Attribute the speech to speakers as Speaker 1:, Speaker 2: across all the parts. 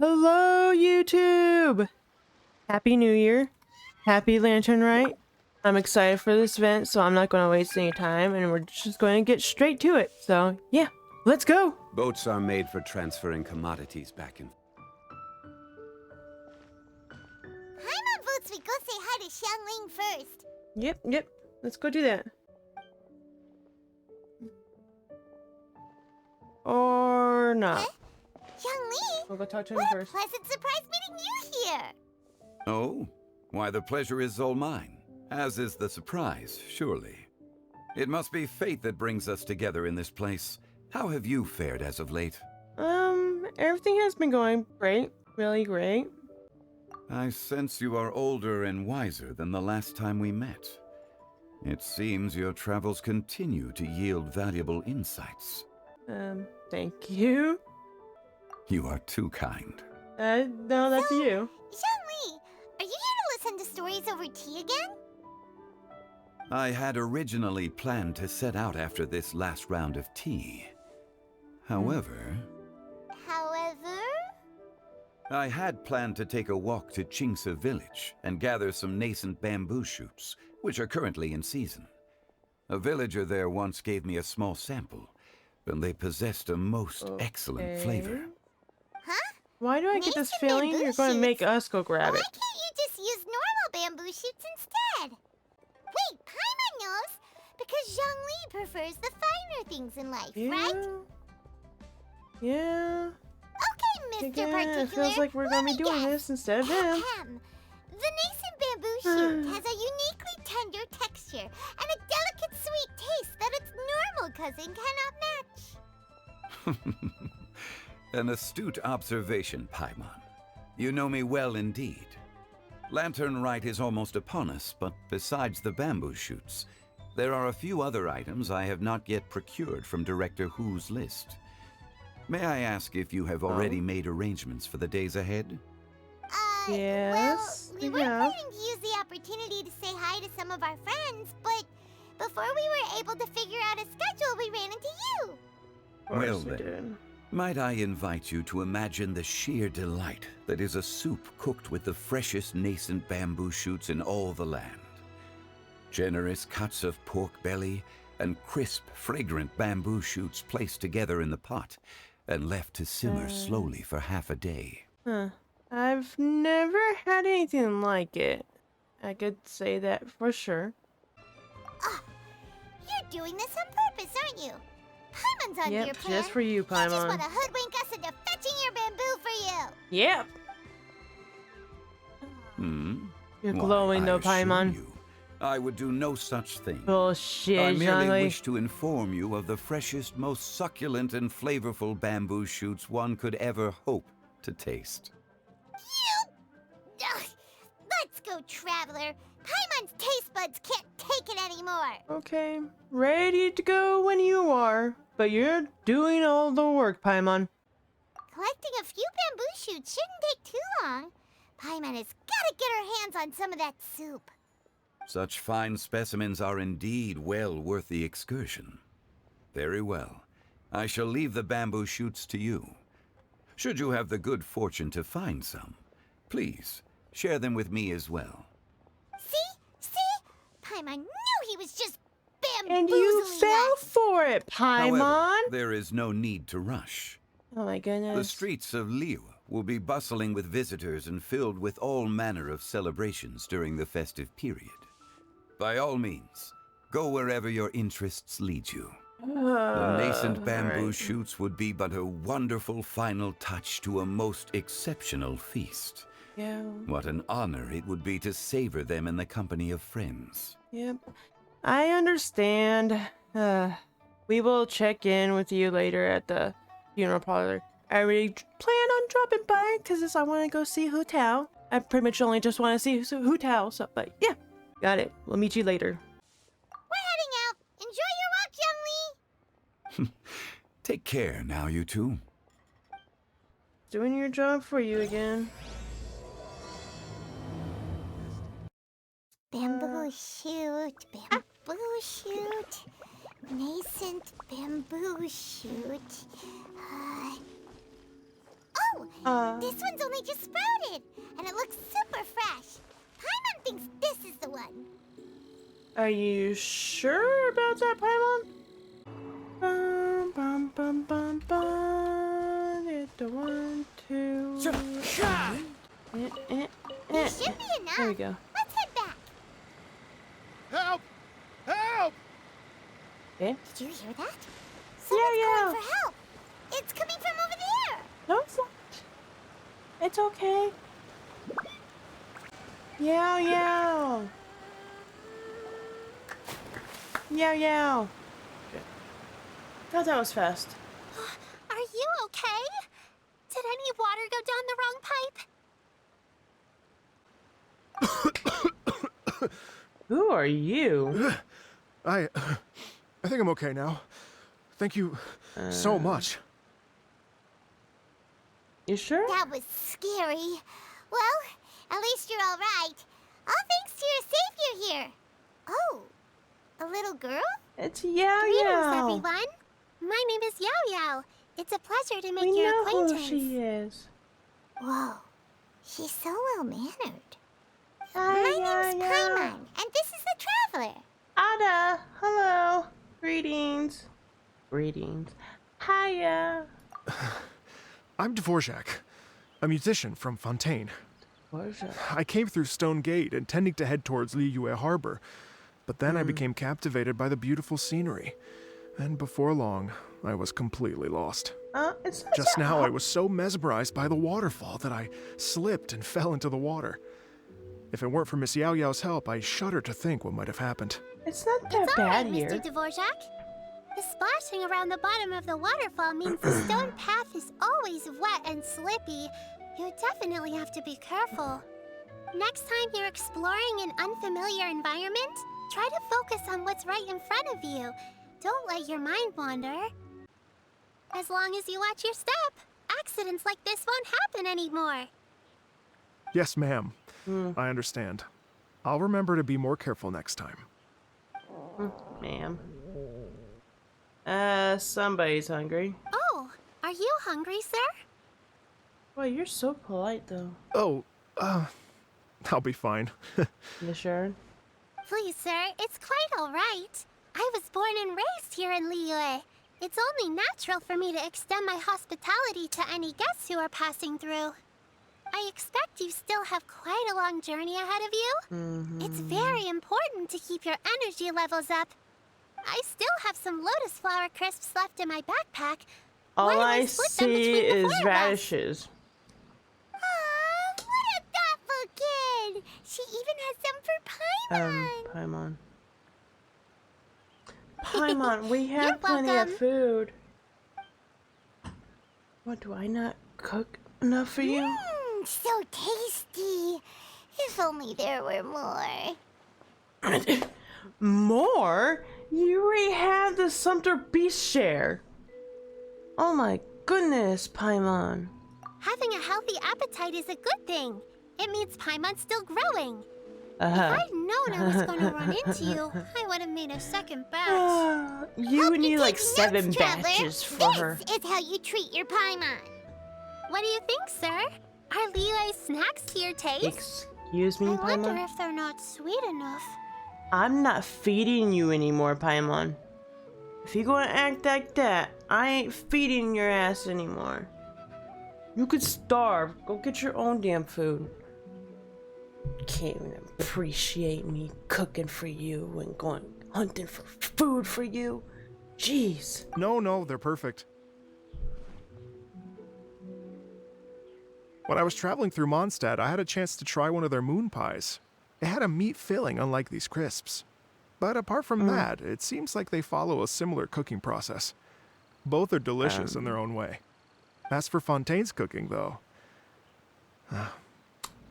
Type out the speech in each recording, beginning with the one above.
Speaker 1: Hello, YouTube! Happy New Year. Happy Lantern Rite. I'm excited for this event, so I'm not going to waste any time, and we're just going to get straight to it. So, yeah, let's go!
Speaker 2: Boats are made for transferring commodities back and...
Speaker 3: Paimon votes we go say hi to Xiangling first.
Speaker 1: Yep. Let's go do that. Or not.
Speaker 3: Xiangling?
Speaker 1: We'll go talk to him
Speaker 3: What a
Speaker 1: first.
Speaker 3: pleasant surprise meeting you here!
Speaker 2: Oh? Why, the pleasure is all mine. As is the surprise, surely. It must be fate that brings us together in this place. How have you fared as of late?
Speaker 1: Everything has been going great. Really great.
Speaker 2: I sense you are older and wiser than the last time we met. It seems your travels continue to yield valuable insights.
Speaker 1: Thank you.
Speaker 2: You are too kind.
Speaker 1: No, that's you.
Speaker 3: Xiangling, are you here to listen to stories over tea again?
Speaker 2: I had originally planned to set out after this last round of tea. However, I had planned to take a walk to Qingce village and gather some nascent bamboo shoots, which are currently in season. A villager there once gave me a small sample, and they possessed a most excellent flavor.
Speaker 3: Huh?
Speaker 1: Why do I get this
Speaker 3: Nascent
Speaker 1: feeling
Speaker 3: bamboo
Speaker 1: you're going to make
Speaker 3: shoots?
Speaker 1: us go grab
Speaker 3: Why
Speaker 1: it?
Speaker 3: can't you just use normal bamboo shoots instead? Wait, Paimon knows! Because Xiangli prefers the finer things in life, right?
Speaker 1: Yeah.
Speaker 3: Okay, Mr.
Speaker 1: Again,
Speaker 3: Particular.
Speaker 1: it feels like we're going to be doing this instead of him.
Speaker 3: Ahem. The nascent bamboo shoot has a uniquely tender texture and a delicate sweet taste that its normal cousin cannot match.
Speaker 2: An astute observation, Paimon. You know me well indeed. Lantern Rite is almost upon us, but besides the bamboo shoots, there are a few other items I have not yet procured from Director Hu's list. May I ask if you have already made arrangements for the days ahead?
Speaker 1: Yes,
Speaker 3: well, we were planning to use the opportunity to say hi to some of our friends, but before we were able to figure out a schedule, we ran into you.
Speaker 2: Well then, might I invite you to imagine the sheer delight that is a soup cooked with the freshest nascent bamboo shoots in all the land. Generous cuts of pork belly and crisp, fragrant bamboo shoots placed together in the pot and left to simmer slowly for half a day.
Speaker 1: I've never had anything like it. I could say that for sure.
Speaker 3: You're doing this on purpose, aren't you? Paimon's on your plan.
Speaker 1: Just for you,
Speaker 3: He just
Speaker 1: Paimon.
Speaker 3: want to hoodwink us into fetching your bamboo for you.
Speaker 1: Yep. You're glowing though, Paimon.
Speaker 2: I would do no such thing.
Speaker 1: Bullshit,
Speaker 2: I merely
Speaker 1: Zhongli.
Speaker 2: wish to inform you of the freshest, most succulent and flavorful bamboo shoots one could ever hope to taste.
Speaker 3: Ugh. Let's go, Traveler. Paimon's taste buds can't take it anymore.
Speaker 1: Okay, ready to go when you are. But you're doing all the work, Paimon.
Speaker 3: Collecting a few bamboo shoots shouldn't take too long. Paimon has got to get her hands on some of that soup.
Speaker 2: Such fine specimens are indeed well worth the excursion. Very well. I shall leave the bamboo shoots to you. Should you have the good fortune to find some, please share them with me as well.
Speaker 3: See? Paimon knew he was just bamboozling
Speaker 1: And you fell
Speaker 3: us.
Speaker 1: for it, Paimon.
Speaker 2: However, there is no need to rush.
Speaker 1: Oh my goodness.
Speaker 2: The streets of Liu will be bustling with visitors and filled with all manner of celebrations during the festive period. By all means, go wherever your interests lead you. The nascent bamboo shoots would be but a wonderful final touch to a most exceptional feast.
Speaker 1: Yeah.
Speaker 2: What an honor it would be to savor them in the company of friends.
Speaker 1: Yep. I understand. We will check in with you later at the funeral parlor. I already plan on dropping by because I want to go see Hu Tao. I pretty much only just want to see Hu Tao, so, but yeah. Got it. We'll meet you later.
Speaker 3: We're heading out. Enjoy your walk, Youngli.
Speaker 2: Take care now, you two.
Speaker 1: Doing your job for you again.
Speaker 3: Bamboo shoot, nascent bamboo shoot. Oh, this one's only just sprouted, and it looks super fresh. Paimon thinks this is the one.
Speaker 1: Are you sure about that, Paimon? Bum, bum, bum, bum, bum. Hit the 1, 2.
Speaker 3: There should be enough.
Speaker 1: There we go.
Speaker 3: Let's head back.
Speaker 4: Help! Help!
Speaker 1: Okay.
Speaker 3: Did you hear that? Someone's
Speaker 1: Yeah.
Speaker 3: calling for help. It's coming from over there.
Speaker 1: No, it's not. It's okay. Yow, yow. Yow, yow. Okay. Thought that was fast.
Speaker 3: Are you okay? Did any water go down the wrong pipe?
Speaker 1: Who are you?
Speaker 4: I think I'm okay now. Thank you so much.
Speaker 1: You sure?
Speaker 3: That was scary. Well, at least you're all right. All thanks to your savior here. Oh, a little girl?
Speaker 1: It's Yow
Speaker 3: Greetings,
Speaker 1: Yow.
Speaker 3: everyone. My name is Yow Yow. It's a pleasure to make
Speaker 1: We
Speaker 3: your
Speaker 1: know
Speaker 3: acquaintance.
Speaker 1: who she is.
Speaker 3: Whoa, she's so well-mannered.
Speaker 1: Hi,
Speaker 3: My
Speaker 1: Yow
Speaker 3: name's
Speaker 1: Yow.
Speaker 3: Paimon, and this is the Traveler.
Speaker 1: Ada, hello. Greetings. Greetings. Hiya.
Speaker 4: I'm Dvorak, a musician from Fontaine.
Speaker 1: What's that?
Speaker 4: I came through Stone Gate, intending to head towards Liyue Harbor, but then I became captivated by the beautiful scenery. And before long, I was completely lost.
Speaker 1: It's not
Speaker 4: Just
Speaker 1: that
Speaker 4: now, I
Speaker 1: hot.
Speaker 4: was so mesmerized by the waterfall that I slipped and fell into the water. If it weren't for Miss Yow Yow's help, I shudder to think what might have happened.
Speaker 1: It's not that
Speaker 3: It's all
Speaker 1: bad
Speaker 3: right,
Speaker 1: here.
Speaker 3: Mr. Dvorak. The splashing around the bottom of the waterfall means the stone path is always wet and slippy. You definitely have to be careful. Next time you're exploring an unfamiliar environment, try to focus on what's right in front of you. Don't let your mind wander. As long as you watch your step, accidents like this won't happen anymore.
Speaker 4: Yes, ma'am. I understand. I'll remember to be more careful next time.
Speaker 1: Ma'am. Somebody's hungry.
Speaker 3: Oh, are you hungry, sir?
Speaker 1: Well, you're so polite, though.
Speaker 4: Oh, I'll be fine.
Speaker 1: You sure?
Speaker 3: Please, sir, it's quite all right. I was born and raised here in Liyue. It's only natural for me to extend my hospitality to any guests who are passing through. I expect you still have quite a long journey ahead of you. It's very important to keep your energy levels up. I still have some lotus flower crisps left in my backpack.
Speaker 1: All
Speaker 3: Why don't
Speaker 1: I
Speaker 3: we split them
Speaker 1: see
Speaker 3: between the
Speaker 1: is
Speaker 3: four of us?
Speaker 1: radishes.
Speaker 3: Aw, what a thoughtful kid! She even has some for Paimon.
Speaker 1: Paimon. Paimon, we have
Speaker 3: You're
Speaker 1: plenty of
Speaker 3: welcome.
Speaker 1: food. What, do I not cook enough for you?
Speaker 3: So tasty. If only there were more.
Speaker 1: More? You already have the Sumter Beast share. Oh my goodness, Paimon.
Speaker 3: Having a healthy appetite is a good thing. It means Paimon's still growing. If
Speaker 1: Uh-huh.
Speaker 3: I'd known I was going to run into you, I would have made a second batch.
Speaker 1: You
Speaker 3: Hope
Speaker 1: need like
Speaker 3: take
Speaker 1: 7
Speaker 3: notes, Traveler.
Speaker 1: batches for her.
Speaker 3: This is how you treat your Paimon. What do you think, sir? Are Liyue snacks to your taste?
Speaker 1: Excuse me,
Speaker 3: I wonder
Speaker 1: Paimon?
Speaker 3: if they're not sweet enough.
Speaker 1: I'm not feeding you anymore, Paimon. If you gonna act like that, I ain't feeding your ass anymore. You could starve. Go get your own damn food. Can't even appreciate me cooking for you and going hunting for food for you. Jeez.
Speaker 4: No, they're perfect. When I was traveling through Mondstadt, I had a chance to try one of their moon pies. It had a meat filling, unlike these crisps. But apart from that, it seems like they follow a similar cooking process. Both are delicious in their own way. As for Fontaine's cooking, though,
Speaker 1: That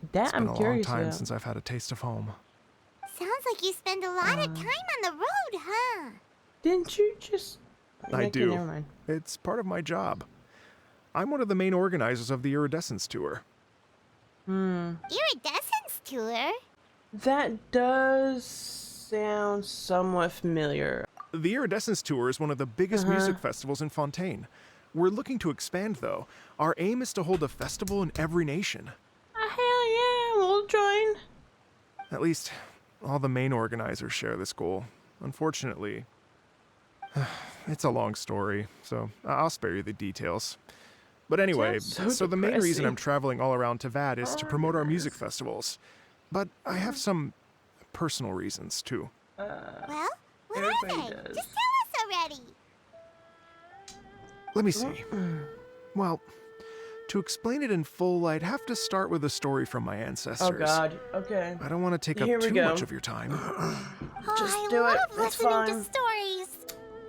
Speaker 4: it's been
Speaker 1: I'm
Speaker 4: a long
Speaker 1: curious
Speaker 4: time
Speaker 1: about.
Speaker 4: since I've had a taste of home.
Speaker 3: Sounds like you spend a lot of time on the road, huh?
Speaker 1: Didn't you just...
Speaker 4: I
Speaker 1: Okay,
Speaker 4: do.
Speaker 1: Never mind.
Speaker 4: It's part of my job. I'm one of the main organizers of the Iridescence Tour.
Speaker 3: Iridescence tour?
Speaker 1: That does sound somewhat familiar.
Speaker 4: The Iridescence Tour is one of the biggest music festivals in Fontaine. We're looking to expand, though. Our aim is to hold a festival in every nation.
Speaker 1: Hell yeah, we'll join.
Speaker 4: At least, all the main organizers share this goal. Unfortunately, it's a long story, so I'll spare you the details. But anyway, so the main reason I'm traveling all around Tavad is to promote our music festivals. But I have some personal reasons, too.
Speaker 3: Well, what are they? Just tell us already.
Speaker 4: Let me see. Well, to explain it in full, I'd have to start with a story from my ancestors.
Speaker 1: Oh God, okay.
Speaker 4: I don't want to take up too much of your time.
Speaker 1: Just
Speaker 3: I
Speaker 1: do it.
Speaker 3: love
Speaker 1: It's
Speaker 3: listening
Speaker 1: fine.
Speaker 3: to stories.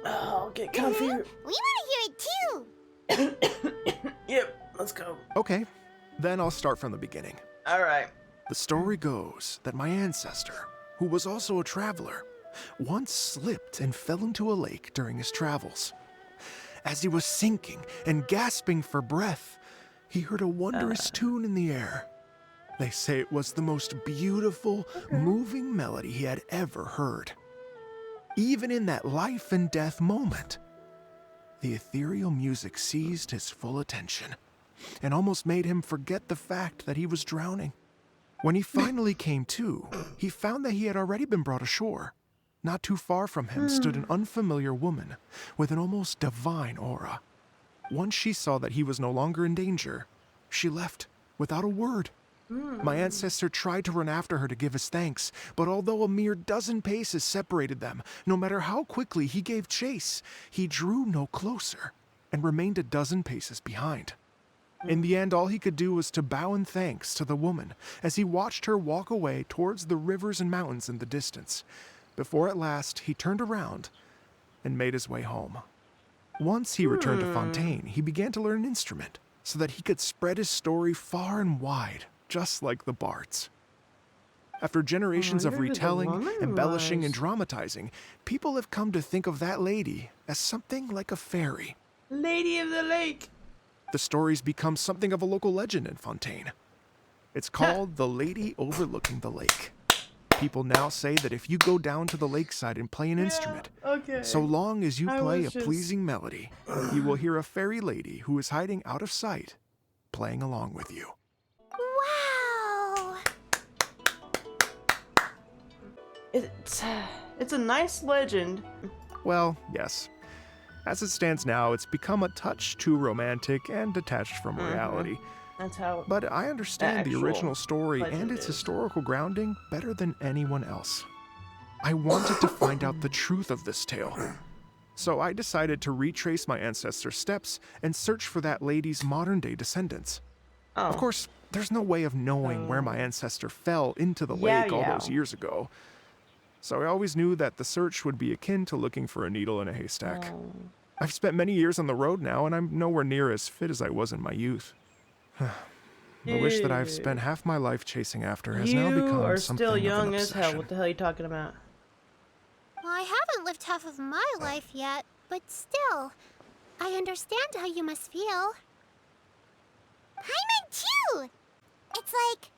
Speaker 1: Oh, get comfy.
Speaker 3: We want to hear it too.
Speaker 1: Yep, let's go.
Speaker 4: Okay, then I'll start from the beginning.
Speaker 1: All right.
Speaker 4: The story goes that my ancestor, who was also a traveler, once slipped and fell into a lake during his travels. As he was sinking and gasping for breath, he heard a wondrous tune in the air. They say it was the most beautiful, moving melody he had ever heard. Even in that life and death moment, the ethereal music seized his full attention and almost made him forget the fact that he was drowning. When he finally came to, he found that he had already been brought ashore. Not too far from him stood an unfamiliar woman with an almost divine aura. Once she saw that he was no longer in danger, she left without a word. My ancestor tried to run after her to give his thanks, but although a mere dozen paces separated them, no matter how quickly he gave chase, he drew no closer and remained a dozen paces behind. In the end, all he could do was to bow in thanks to the woman as he watched her walk away towards the rivers and mountains in the distance, before at last he turned around and made his way home. Once he returned to Fontaine, he began to learn an instrument so that he could spread his story far and wide, just like the bards. After generations of retelling, embellishing, and dramatizing, people have come to think of that lady as something like a fairy.
Speaker 1: Lady of the Lake.
Speaker 4: The story's become something of a local legend in Fontaine. It's called the Lady Overlooking the Lake. People now say that if you go down to the lakeside and play an instrument, so long as you play a pleasing melody, you will hear a fairy lady who is hiding out of sight, playing along with you.
Speaker 3: Wow.
Speaker 1: It's a nice legend.
Speaker 4: Well, yes. As it stands now, it's become a touch too romantic and detached from reality.
Speaker 1: That's how.
Speaker 4: But I understand the original story and
Speaker 1: legend
Speaker 4: its
Speaker 1: is.
Speaker 4: historical grounding better than anyone else. I wanted to find out the truth of this tale. So I decided to retrace my ancestors' steps and search for that lady's modern-day descendants.
Speaker 1: Oh.
Speaker 4: Of course, there's no way of knowing where my ancestor fell into the lake all those years ago. So I always knew that the search would be akin to looking for a needle in a haystack. I've spent many years on the road now, and I'm nowhere near as fit as I was in my youth. The wish that I've spent half my life chasing after has now become
Speaker 1: You are
Speaker 4: something
Speaker 1: still
Speaker 4: of an
Speaker 1: young as hell.
Speaker 4: obsession.
Speaker 1: What the hell are you talking about?
Speaker 3: Well, I haven't lived half of my life yet, but still, I understand how you must feel. Paimon too! It's like...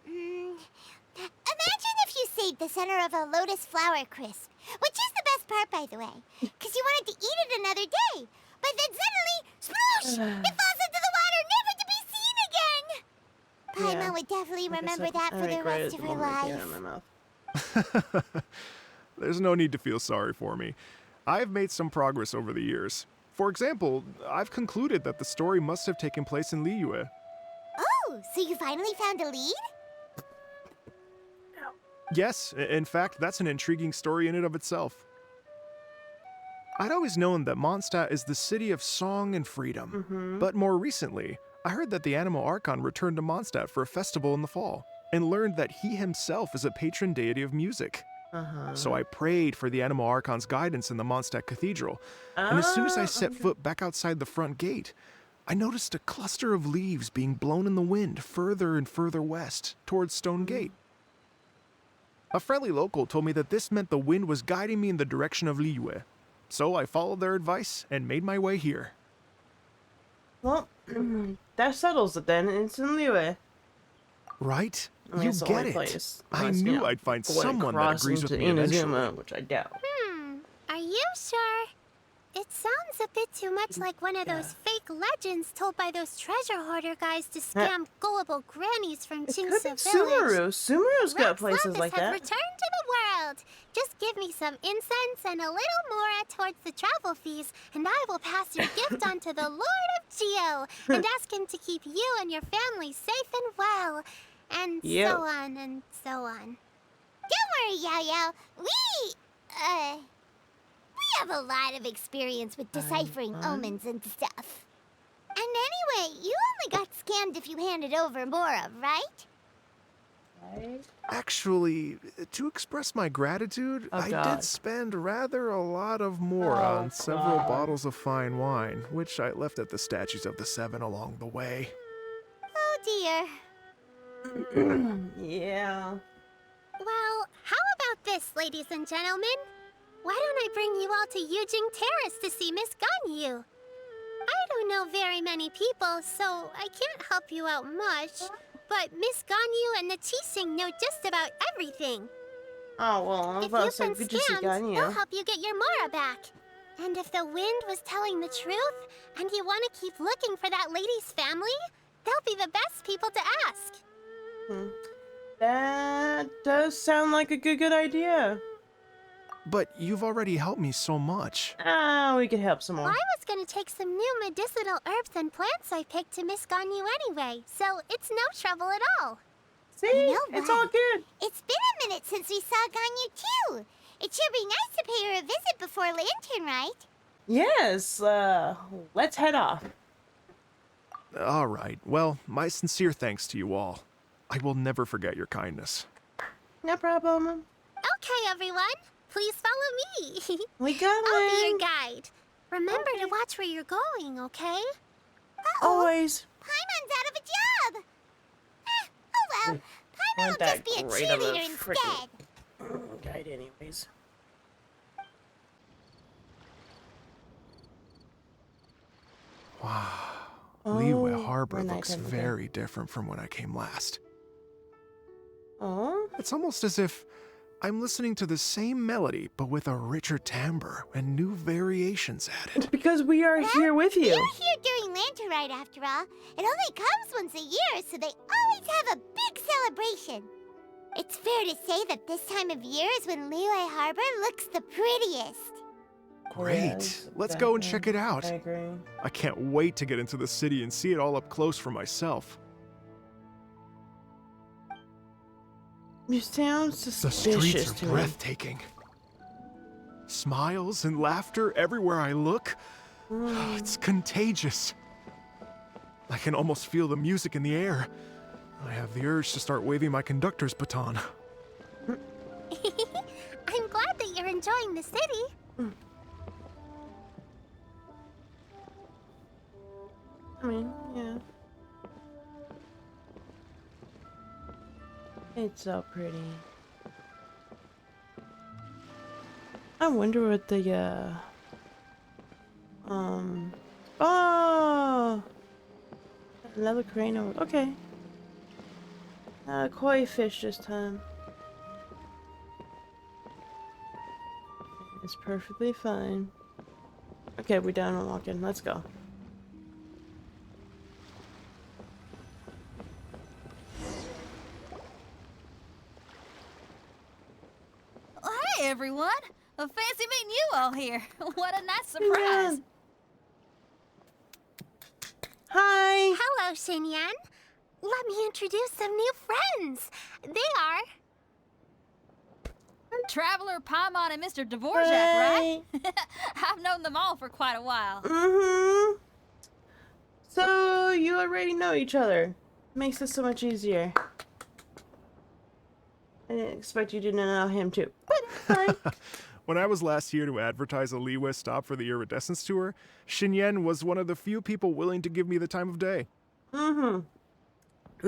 Speaker 3: imagine if you saved the center of a lotus flower crisp, which is the best part, by the way, because you wanted to eat it another day. But then suddenly, sploosh! It falls into the water, never to be seen again! Paimon would definitely remember that for the rest of her life.
Speaker 4: There's no need to feel sorry for me. I've made some progress over the years. For example, I've concluded that the story must have taken place in Liyue.
Speaker 3: Oh, so you finally found a lead?
Speaker 4: Yes, in fact, that's an intriguing story in and of itself. I'd always known that Mondstadt is the city of song and freedom, but more recently, I heard that the Animal Archon returned to Mondstadt for a festival in the fall, and learned that he himself is a patron deity of music. So I prayed for the Animal Archon's guidance in the Mondstadt Cathedral, and as soon as I set foot back outside the front gate, I noticed a cluster of leaves being blown in the wind further and further west, towards Stone Gate. A friendly local told me that this meant the wind was guiding me in the direction of Liyue, so I followed their advice and made my way here.
Speaker 1: Well, that settles it then. It's in Liyue.
Speaker 4: Right?
Speaker 1: I mean,
Speaker 4: You
Speaker 1: it's the
Speaker 4: get
Speaker 1: only
Speaker 4: it.
Speaker 1: place.
Speaker 4: I
Speaker 1: Unless,
Speaker 4: knew
Speaker 1: you know,
Speaker 4: I'd find
Speaker 1: going
Speaker 4: someone that
Speaker 1: across
Speaker 4: agrees with
Speaker 1: into
Speaker 4: me eventually.
Speaker 1: Inazuma, which I doubt.
Speaker 3: Are you sure? It sounds a bit too much like one of those fake legends told by those treasure hoarder guys to scam gullible grannies from
Speaker 1: It could be
Speaker 3: Jinsa Village.
Speaker 1: Sumeru. Sumeru's got
Speaker 3: Rex
Speaker 1: places
Speaker 3: Lapis
Speaker 1: like
Speaker 3: have
Speaker 1: that.
Speaker 3: returned to the world. Just give me some incense and a little more towards the travel fees, and I will pass your gift on to the Lord of Geo and ask him to keep you and your family safe and well. And so on and so on.
Speaker 5: Don't worry, Yo-Yo. We have a lot of experience with deciphering omens and stuff. And anyway, you only got scammed if you handed over more of, right?
Speaker 4: Actually, to express my gratitude, I did spend rather a lot of more on several bottles of fine wine, which I left at the statues of the Seven along the way.
Speaker 5: Oh dear.
Speaker 1: Yeah.
Speaker 3: Well, how about this, ladies and gentlemen? Why don't I bring you all to Yujing Terrace to see Miss Ganyu? I don't know very many people, so I can't help you out much. But Miss Ganyu and the Qixing know just about everything.
Speaker 1: Oh, well,
Speaker 3: If you've been scammed, they'll help you get your Mora back. And if the wind was telling the truth, and you want to keep looking for that lady's family, they'll be the best people to ask.
Speaker 1: That does sound like a good idea.
Speaker 4: But you've already helped me so much.
Speaker 1: We could help some more.
Speaker 3: Well, I was going to take some new medicinal herbs and plants I picked to Miss Ganyu anyway, so it's no trouble at all.
Speaker 1: See?
Speaker 5: You know
Speaker 1: It's
Speaker 5: what?
Speaker 1: all good.
Speaker 5: It's been a minute since we saw Ganyu too. It should be nice to pay her a visit before Lantern, right?
Speaker 1: Yes, let's head off.
Speaker 4: All right. Well, my sincere thanks to you all. I will never forget your kindness.
Speaker 1: No problem.
Speaker 3: Okay, everyone. Please follow me.
Speaker 1: We got
Speaker 3: I'll be
Speaker 1: it.
Speaker 3: your guide. Remember to watch where you're going, okay?
Speaker 1: Always.
Speaker 5: Paimon's out of a job. Oh well, Paimon will
Speaker 1: Aren't that
Speaker 5: just be a
Speaker 1: great of a
Speaker 5: cheerleader
Speaker 1: frickin'
Speaker 5: instead.
Speaker 1: Guide anyways.
Speaker 4: Wow. Liyue Harbor
Speaker 1: we're
Speaker 4: looks
Speaker 1: nighttime again.
Speaker 4: very different from when I came last.
Speaker 1: Oh?
Speaker 4: It's almost as if I'm listening to the same melody, but with a richer timbre and new variations added.
Speaker 1: It's because we are here with you.
Speaker 5: You're here during Lantern Rite after all. It only comes once a year, so they always have a big celebration. It's fair to say that this time of year is when Liyue Harbor looks the prettiest.
Speaker 4: Great.
Speaker 1: Yes,
Speaker 4: Let's go and
Speaker 1: exactly.
Speaker 4: check it out.
Speaker 1: I agree.
Speaker 4: I can't wait to get into the city and see it all up close for myself.
Speaker 1: You sound
Speaker 4: The
Speaker 1: suspicious
Speaker 4: streets
Speaker 1: to
Speaker 4: are
Speaker 1: me.
Speaker 4: breathtaking. Smiles and laughter everywhere I look. It's contagious. I can almost feel the music in the air. I have the urge to start waving my conductor's baton.
Speaker 3: I'm glad that you're enjoying the city.
Speaker 1: I mean, yeah. It's so pretty. I wonder what the, oh! Another crane over, okay. Koi fish this time. It's perfectly fine. Okay, we're done walking, let's go.
Speaker 6: Hey everyone! Fancy meeting you all here. What a nice surprise!
Speaker 1: Hi!
Speaker 3: Hello, Xinyan. Let me introduce some new friends. They are...
Speaker 6: Traveler, Paimon, and Mr. Dvorak, right?
Speaker 1: Hi.
Speaker 6: I've known them all for quite a while.
Speaker 1: Mm-hmm. So, you already know each other. Makes this so much easier. I didn't expect you to know him too. But, fine.
Speaker 4: When I was last here to advertise a Liyue stop for the Iridescence Tour, Xinyan was one of the few people willing to give me the time of day.
Speaker 1: Mm-hmm.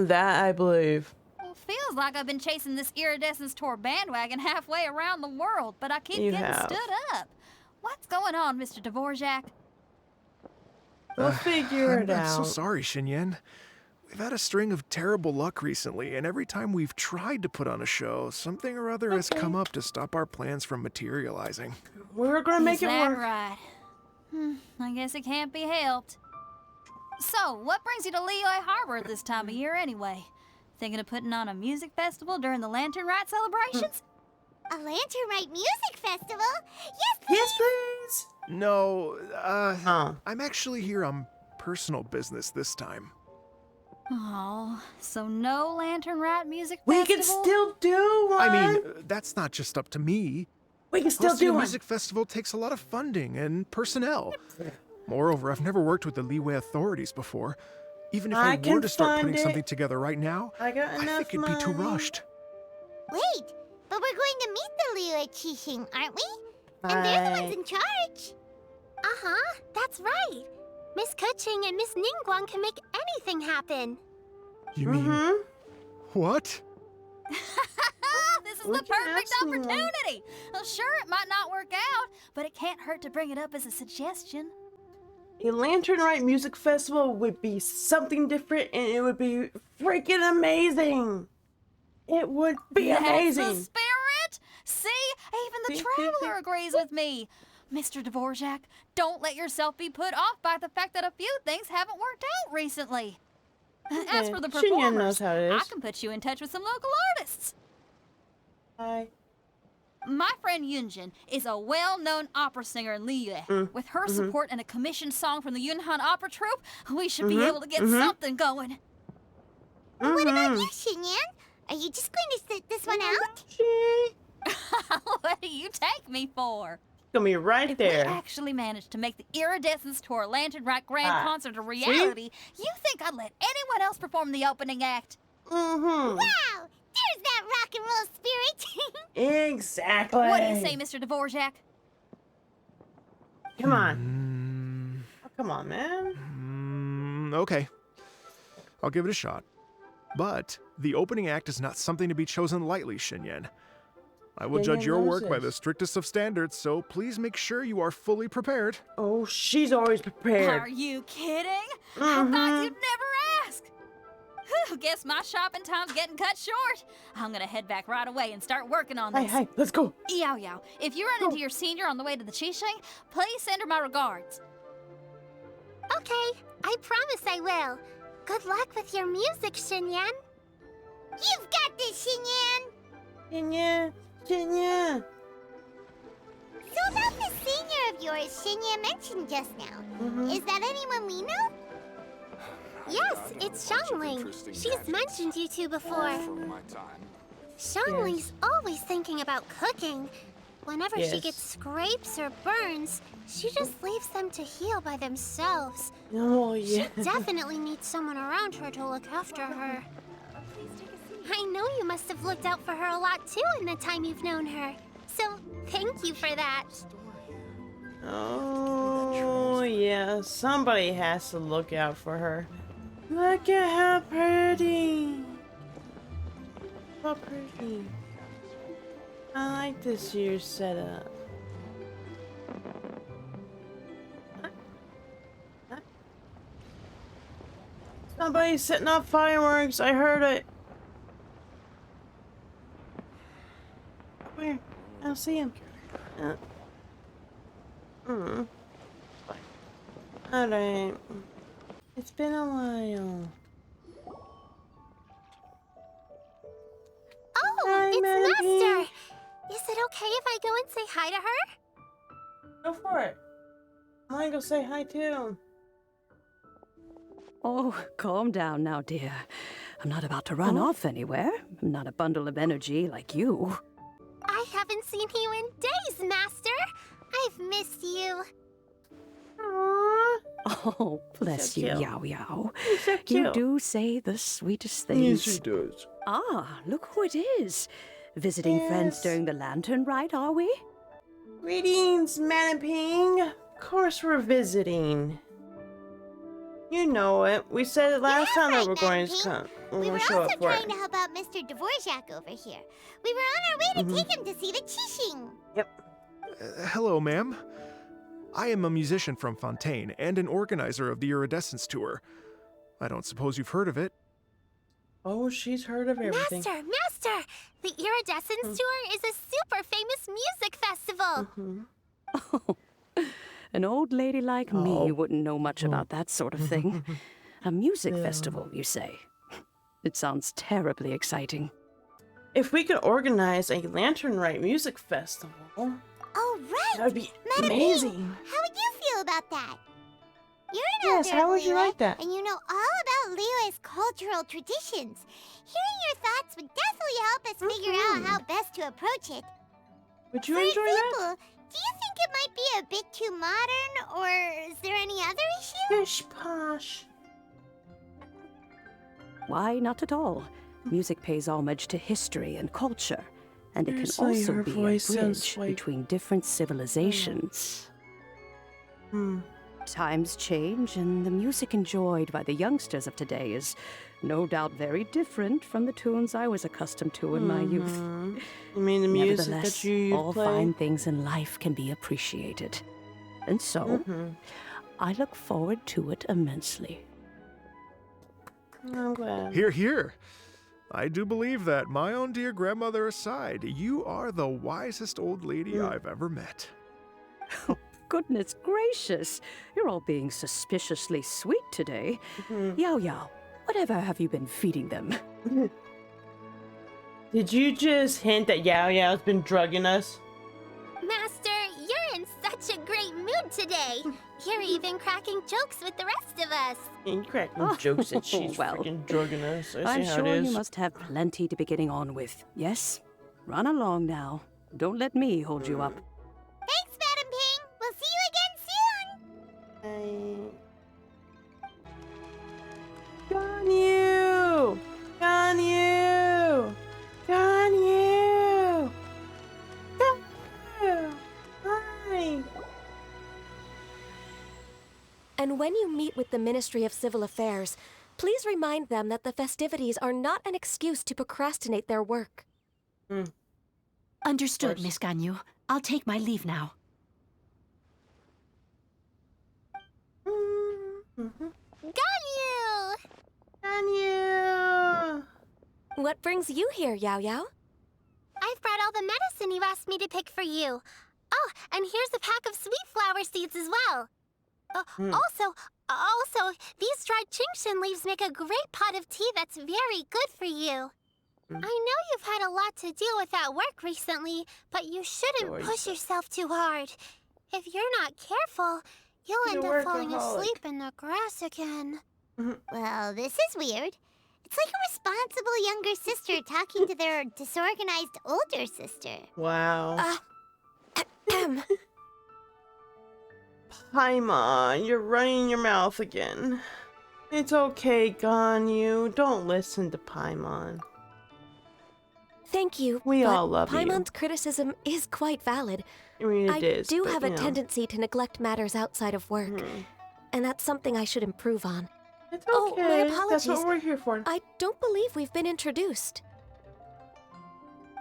Speaker 1: That I believe.
Speaker 6: Well, feels like I've been chasing this Iridescence Tour bandwagon halfway around the world, but I keep
Speaker 1: You
Speaker 6: getting
Speaker 1: have.
Speaker 6: stood up. What's going on, Mr. Dvorak?
Speaker 1: We'll figure it
Speaker 4: I'm so
Speaker 1: out.
Speaker 4: sorry, Xinyan. We've had a string of terrible luck recently, and every time we've tried to put on a show, something or other has come up to stop our plans from materializing.
Speaker 1: We're gonna make
Speaker 6: Is
Speaker 1: it
Speaker 6: that
Speaker 1: work.
Speaker 6: right? I guess it can't be helped. So, what brings you to Liyue Harbor at this time of year anyway? Thinking of putting on a music festival during the Lantern Rite celebrations?
Speaker 5: A Lantern Rite music festival? Yes, please!
Speaker 1: Yes, please.
Speaker 4: No,
Speaker 1: Oh.
Speaker 4: I'm actually here on personal business this time.
Speaker 6: Oh, so no Lantern Rite music
Speaker 1: We
Speaker 6: festival?
Speaker 1: can still do one.
Speaker 4: I mean, that's not just up to me.
Speaker 1: we can still
Speaker 4: Hosting
Speaker 1: do
Speaker 4: a
Speaker 1: one.
Speaker 4: music festival takes a lot of funding and personnel. Moreover, I've never worked with the Liyue authorities before. Even if
Speaker 1: I
Speaker 4: I
Speaker 1: can
Speaker 4: were to start
Speaker 1: fund
Speaker 4: putting
Speaker 1: it.
Speaker 4: something together right now,
Speaker 1: I got
Speaker 4: I
Speaker 1: enough
Speaker 4: think it'd be too
Speaker 1: money.
Speaker 4: rushed.
Speaker 5: Wait, but we're going to meet the Liyue Qixing, aren't we? And they're the ones
Speaker 1: Right.
Speaker 5: in charge.
Speaker 3: Uh-huh, that's right. Miss Kuching and Miss Ningguang can make anything happen.
Speaker 4: You mean,
Speaker 1: Mm-hmm.
Speaker 4: what?
Speaker 6: This is
Speaker 1: We
Speaker 6: the
Speaker 1: can
Speaker 6: perfect
Speaker 1: ask someone.
Speaker 6: opportunity. Well, sure, it might not work out, but it can't hurt to bring it up as a suggestion.
Speaker 1: A Lantern Rite music festival would be something different, and it would be freaking amazing. It would be
Speaker 6: That's
Speaker 1: amazing.
Speaker 6: the spirit. See, even the
Speaker 1: See?
Speaker 6: traveler agrees with me. Mr. Dvorak, don't let yourself be put off by the fact that a few things haven't worked out recently. As for the
Speaker 1: Xinyan
Speaker 6: performers,
Speaker 1: knows how it
Speaker 6: I
Speaker 1: is.
Speaker 6: can put you in touch with some local artists.
Speaker 1: Hi.
Speaker 6: My friend Yunjin is a well-known opera singer in Liyue. With her support and a commissioned song from the Yunhan Opera Troupe, we should be able to get something going.
Speaker 5: What about you, Xinyan? Are you just going to sit this one out?
Speaker 1: She
Speaker 6: What do you take me for?
Speaker 1: gonna be right
Speaker 6: If
Speaker 1: there.
Speaker 6: we actually managed to make the Iridescence Tour Lantern Rite Grand Concert a reality, you think I'd let anyone else perform the opening act?
Speaker 1: Mm-hmm.
Speaker 5: Wow, there's that rock and roll spirit.
Speaker 1: Exactly.
Speaker 6: What do you say, Mr. Dvorak?
Speaker 1: Come on. Oh, come on, man.
Speaker 4: Okay. I'll give it a shot. But the opening act is not something to be chosen lightly, Xinyan. I will judge
Speaker 1: Xinyan
Speaker 4: your
Speaker 1: knows
Speaker 4: work by
Speaker 1: this.
Speaker 4: the strictest of standards, so please make sure you are fully prepared.
Speaker 1: Oh, she's always prepared.
Speaker 6: Are you kidding? I thought you'd never ask. Whew, guess my shopping time's getting cut short. I'm gonna head back right away and start working on
Speaker 1: Hey,
Speaker 6: this.
Speaker 1: hey, let's go.
Speaker 6: Yao Yao, if you run into your senior on the way to the Qixing, please send her my regards.
Speaker 3: Okay, I promise I will. Good luck with your music, Xinyan.
Speaker 5: You've got this, Xinyan.
Speaker 1: Xinyan, Xinyan.
Speaker 5: So about the senior of yours Xinyan mentioned just now. Is that anyone we know?
Speaker 3: Yes, it's Xiangling. She's mentioned you two before. Xiangling's always thinking about cooking. Whenever she
Speaker 1: Yes.
Speaker 3: gets scrapes or burns, she just leaves them to heal by themselves.
Speaker 1: Oh,
Speaker 3: She
Speaker 1: yeah.
Speaker 3: definitely needs someone around her to look after her. I know you must have looked out for her a lot too in the time you've known her. So thank you for that.
Speaker 1: Oh, yeah. Somebody has to look out for her. Look at how pretty. How pretty. I like this year's setup. Somebody's setting off fireworks. I heard it. Where? I don't see him. Alright. It's been a while.
Speaker 3: Oh,
Speaker 1: Hi,
Speaker 3: it's
Speaker 1: Manaphy.
Speaker 3: Master! Is it okay if I go and say hi to her?
Speaker 1: Go for it. I wanna go say hi too.
Speaker 7: Oh, calm down now, dear. I'm not about to run off anywhere. I'm not a bundle of energy like you.
Speaker 3: I haven't seen you in days, Master. I've missed you.
Speaker 1: Aww.
Speaker 7: Oh, bless
Speaker 1: So
Speaker 7: you,
Speaker 1: cute.
Speaker 7: Yao Yao.
Speaker 1: He's so cute.
Speaker 7: You do say the sweetest things.
Speaker 1: does.
Speaker 7: Ah, look who it is. Visiting friends
Speaker 1: Yes.
Speaker 7: during the Lantern Rite, are we?
Speaker 1: Greetings, Manaping. Of course we're visiting. You know it. We said it last time that we're going to
Speaker 5: Manaping.
Speaker 1: come.
Speaker 5: We were
Speaker 1: show
Speaker 5: also
Speaker 1: up for
Speaker 5: trying
Speaker 1: it.
Speaker 5: to help out Mr. Dvorak over here. We were on our way to take him to see the Qixing.
Speaker 4: Hello, ma'am. I am a musician from Fontaine and an organizer of the Iridescence Tour. I don't suppose you've heard of it.
Speaker 1: Oh, she's heard of everything.
Speaker 3: Master! The Iridescence Tour is a super famous music festival.
Speaker 7: Oh, An old lady like me wouldn't know much about that sort of thing. A music festival, you say? It sounds terribly exciting.
Speaker 1: If we could organize a Lantern Rite music festival,
Speaker 5: Oh, right!
Speaker 1: that would be
Speaker 5: Madam
Speaker 1: amazing.
Speaker 5: Ping, how would you feel about that? You're an
Speaker 1: Yes,
Speaker 5: elder,
Speaker 1: how would you
Speaker 5: Liyue,
Speaker 1: like that?
Speaker 5: and you know all about Liyue's cultural traditions. Hearing your thoughts would definitely help us figure out how best to approach it.
Speaker 1: Would you
Speaker 5: For
Speaker 1: enjoy
Speaker 5: example,
Speaker 1: that?
Speaker 5: do you think it might be a bit too modern, or is there any other issue?
Speaker 1: Pish posh.
Speaker 7: Why, not at all. Music pays homage to history and culture, and it can
Speaker 1: Seriously,
Speaker 7: also
Speaker 1: her
Speaker 7: be a
Speaker 1: voice sounds
Speaker 7: bridge
Speaker 1: like-
Speaker 7: between different civilizations. Times change, and the music enjoyed by the youngsters of today is no doubt very different from the tunes I was accustomed to in my youth.
Speaker 1: You mean the music
Speaker 7: Nevertheless,
Speaker 1: that you
Speaker 7: all
Speaker 1: play?
Speaker 7: fine things in life can be appreciated. And so, I look forward to it immensely.
Speaker 1: I'm glad.
Speaker 4: Hear, hear. I do believe that, my own dear grandmother aside, you are the wisest old lady I've ever met.
Speaker 7: Goodness gracious, you're all being suspiciously sweet today. Yao Yao, whatever have you been feeding them?
Speaker 1: Did you just hint that Yao Yao's been drugging us?
Speaker 3: Master, you're in such a great mood today. You're even cracking jokes with the rest of us.
Speaker 1: And cracking jokes that she's
Speaker 7: well,
Speaker 1: freaking drugging us. I
Speaker 7: I'm
Speaker 1: see how
Speaker 7: sure
Speaker 1: it is.
Speaker 7: you must have plenty to be getting on with. Yes? Run along now. Don't let me hold you up.
Speaker 5: Thanks, Madam Ping! We'll see you again soon!
Speaker 1: Ganyu! Ganyu! Ganyu! Ganyu! Hi!
Speaker 8: And when you meet with the Ministry of Civil Affairs, please remind them that the festivities are not an excuse to procrastinate their work.
Speaker 9: Understood, Miss Ganyu. I'll take my leave now.
Speaker 3: Ganyu!
Speaker 1: Ganyu!
Speaker 8: What brings you here, Yao Yao?
Speaker 3: I've brought all the medicine you asked me to pick for you. Oh, and here's a pack of sweet flower seeds as well. Also, these dried Chingshin leaves make a great pot of tea that's very good for you. I know you've had a lot to deal with at work recently, but you shouldn't push yourself too hard. If you're not careful, you'll end up falling asleep in the grass again.
Speaker 5: Well, this is weird. It's like a responsible younger sister talking to their disorganized older sister.
Speaker 1: Wow. Paimon, you're running your mouth again. It's okay, Ganyu. Don't listen to Paimon.
Speaker 8: Thank you.
Speaker 1: We
Speaker 8: but
Speaker 1: all love you.
Speaker 8: Paimon's criticism is quite valid.
Speaker 1: I mean,
Speaker 8: I
Speaker 1: it is.
Speaker 8: do
Speaker 1: but,
Speaker 8: have
Speaker 1: you
Speaker 8: a
Speaker 1: know,
Speaker 8: tendency to neglect matters outside of work, and that's something I should improve on.
Speaker 1: It's
Speaker 8: Oh,
Speaker 1: okay.
Speaker 8: my
Speaker 1: That's
Speaker 8: apologies.
Speaker 1: what we're here for.
Speaker 8: I don't believe we've been introduced.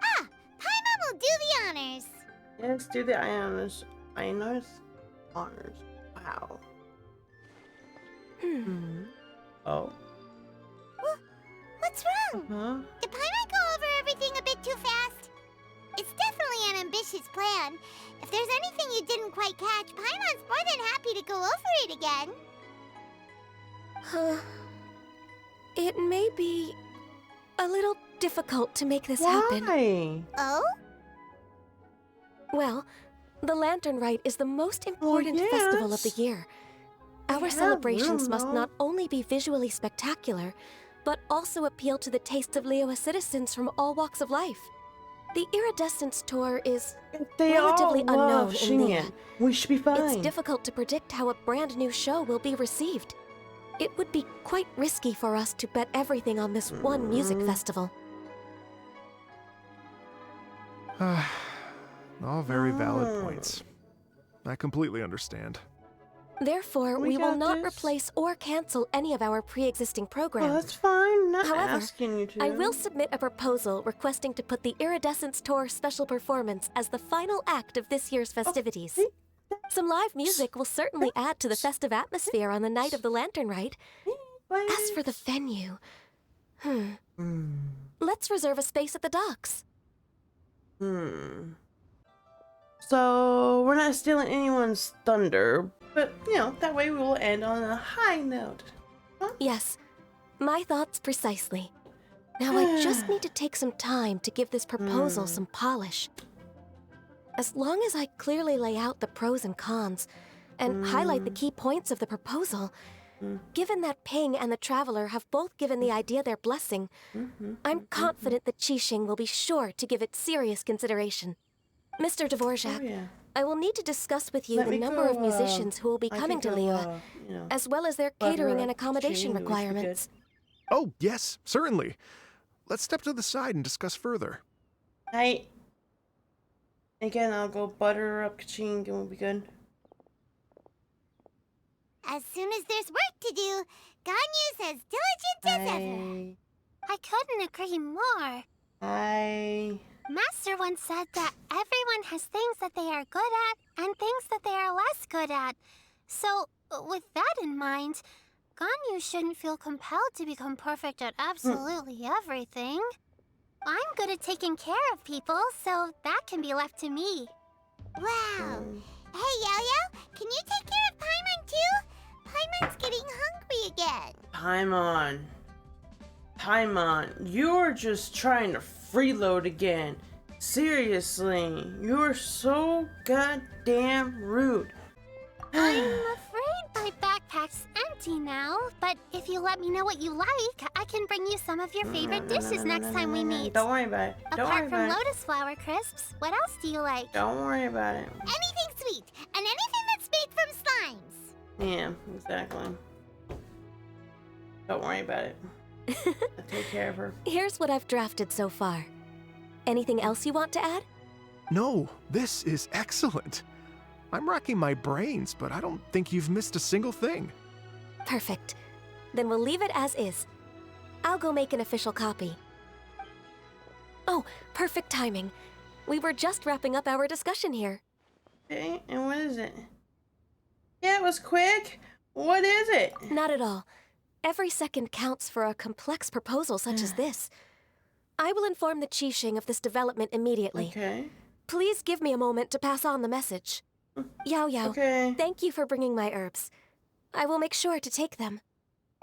Speaker 5: Ah! Paimon will do the honors!
Speaker 1: Yes, do the honors. Honors. Wow. Oh.
Speaker 5: What's wrong?
Speaker 1: Huh?
Speaker 5: Did Paimon go over everything a bit too fast? It's definitely an ambitious plan. If there's anything you didn't quite catch, Paimon's more than happy to go over it again.
Speaker 8: It may be a little difficult to make this happen.
Speaker 1: Why?
Speaker 5: Oh?
Speaker 8: Well, the Lantern Rite is the most important festival of the
Speaker 1: yes.
Speaker 8: year.
Speaker 1: We
Speaker 8: Our
Speaker 1: have
Speaker 8: celebrations
Speaker 1: room,
Speaker 8: must
Speaker 1: though.
Speaker 8: not only be visually spectacular, but also appeal to the tastes of Liyue citizens from all walks of life. The Iridescence Tour is
Speaker 1: They
Speaker 8: relatively
Speaker 1: all love
Speaker 8: unknown in
Speaker 1: Shingen.
Speaker 8: Liyue.
Speaker 1: We should be fine.
Speaker 8: It's difficult to predict how a brand new show will be received. It would be quite risky for us to bet everything on this one music festival.
Speaker 4: All very valid points. I completely understand.
Speaker 8: Therefore,
Speaker 1: We
Speaker 8: we will
Speaker 1: got
Speaker 8: not
Speaker 1: this.
Speaker 8: replace or cancel any of our pre-existing
Speaker 1: Well,
Speaker 8: programs.
Speaker 1: that's fine. I'm not
Speaker 8: However,
Speaker 1: asking you to.
Speaker 8: I will submit a proposal requesting to put the Iridescence Tour special performance as the final act of this year's festivities.
Speaker 1: see?
Speaker 8: Some live music will certainly add to the festive atmosphere on the night of the Lantern Rite. As for the venue, let's reserve a space at the docks.
Speaker 1: So we're not stealing anyone's thunder, but you know, that way we will end on a high note. Huh?
Speaker 8: Yes, my thoughts precisely. Now I just need to take some time to give this proposal some polish. As long as I clearly lay out the pros and cons, and highlight the key points of the proposal, given that Ping and the Traveler have both given the idea their blessing, I'm confident that Qixing will be sure to give it serious consideration. Mr. Dvorak,
Speaker 1: Oh, yeah.
Speaker 8: I will need to discuss with you
Speaker 1: Let
Speaker 8: the
Speaker 1: me
Speaker 8: number
Speaker 1: go,
Speaker 8: of musicians who will be
Speaker 1: I
Speaker 8: coming
Speaker 1: could
Speaker 8: to
Speaker 1: go,
Speaker 8: Liyue,
Speaker 1: you know,
Speaker 8: as well as their
Speaker 1: butter
Speaker 8: catering
Speaker 1: up
Speaker 8: and accommodation
Speaker 1: Qixing, it was good.
Speaker 8: requirements.
Speaker 4: Oh, yes, certainly. Let's step to the side and discuss further.
Speaker 1: Hey. Again, I'll go butter up Kaching and we'll be good.
Speaker 5: As soon as there's work to do, Ganyu's as diligent as ever.
Speaker 3: I couldn't agree more. Master once said that everyone has things that they are good at and things that they are less good at. So, with that in mind, Ganyu shouldn't feel compelled to become perfect at absolutely everything. I'm good at taking care of people, so that can be left to me.
Speaker 5: Wow. Hey, Yo-Yo, can you take care of Paimon too? Paimon's getting hungry again.
Speaker 1: Paimon, you're just trying to freeload again. Seriously, you're so goddamn rude.
Speaker 3: I'm afraid my backpack's empty now, but if you let me know what you like, I can bring you some of your favorite dishes next time we meet.
Speaker 1: Don't worry about it. Don't worry
Speaker 3: Apart from
Speaker 1: about it.
Speaker 3: lotus flower crisps, what else do you like?
Speaker 1: Don't worry about it.
Speaker 5: Anything sweet, and anything that's made from slimes.
Speaker 1: Yeah, exactly. Don't worry about it. I'll take care of her.
Speaker 8: Here's what I've drafted so far. Anything else you want to add?
Speaker 4: No, this is excellent. I'm racking my brains, but I don't think you've missed a single thing.
Speaker 8: Perfect. Then we'll leave it as is. I'll go make an official copy. Oh, perfect timing. We were just wrapping up our discussion here.
Speaker 1: Okay, and what is it? Yeah, it was quick. What is it?
Speaker 8: Not at all. Every second counts for a complex proposal such as this. I will inform the Qixing of this development immediately.
Speaker 1: Okay.
Speaker 8: Please give me a moment to pass on the message. Yao Yao,
Speaker 1: Okay.
Speaker 8: thank you for bringing my herbs. I will make sure to take them.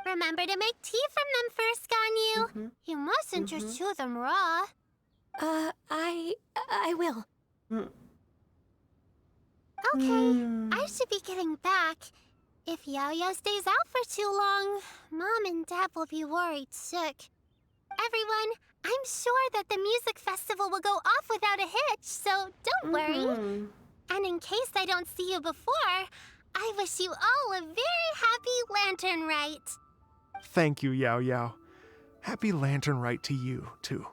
Speaker 3: Remember to make tea from them first, Ganyu. You mustn't just chew them raw.
Speaker 8: I will.
Speaker 3: Okay, I should be getting back. If Yo-Yo stays out for too long, Mom and Dad will be worried sick. Everyone, I'm sure that the music festival will go off without a hitch, so don't worry. And in case I don't see you before, I wish you all a very happy Lantern Rite.
Speaker 4: Thank you, Yao Yao. Happy Lantern Rite to you, too.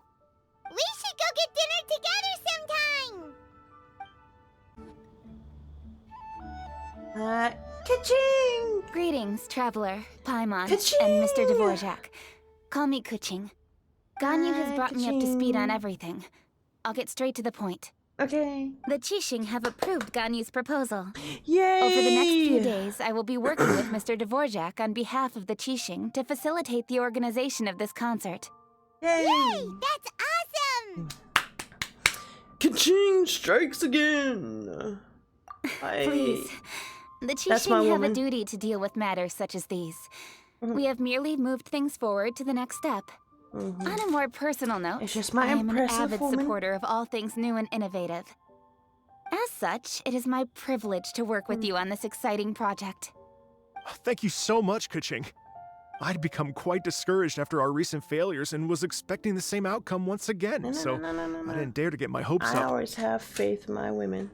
Speaker 5: We should go get dinner together sometime.
Speaker 1: Ka-ching!
Speaker 10: Greetings, Traveler, Paimon,
Speaker 1: Ka-ching!
Speaker 10: and Mr. Dvorak. Call me Kuching. Ganyu has
Speaker 1: Hi,
Speaker 10: brought me up to speed on
Speaker 1: Ka-ching.
Speaker 10: everything. I'll get straight to the point.
Speaker 1: Okay.
Speaker 10: The Qixing have approved Ganyu's proposal.
Speaker 1: Yay!
Speaker 10: Over the next few days, I will be working with Mr. Dvorak on behalf of the Qixing to facilitate the organization of this concert.
Speaker 1: Yay!
Speaker 5: Hey, that's awesome!
Speaker 1: Ka-ching strikes again!
Speaker 10: Please. The
Speaker 1: That's my
Speaker 10: Qixing have a
Speaker 1: woman.
Speaker 10: duty to deal with matters such as these. We have merely moved things forward to the next step. On a more personal note,
Speaker 1: It's just my
Speaker 10: I am an
Speaker 1: impressive
Speaker 10: avid
Speaker 1: woman.
Speaker 10: supporter of all things new and innovative. As such, it is my privilege to work with you on this exciting project.
Speaker 4: Thank you so much, Kuching. I'd become quite discouraged after our recent failures and was expecting the same outcome once again, so I didn't dare to get my hopes
Speaker 1: I
Speaker 4: up.
Speaker 1: always have faith in my women.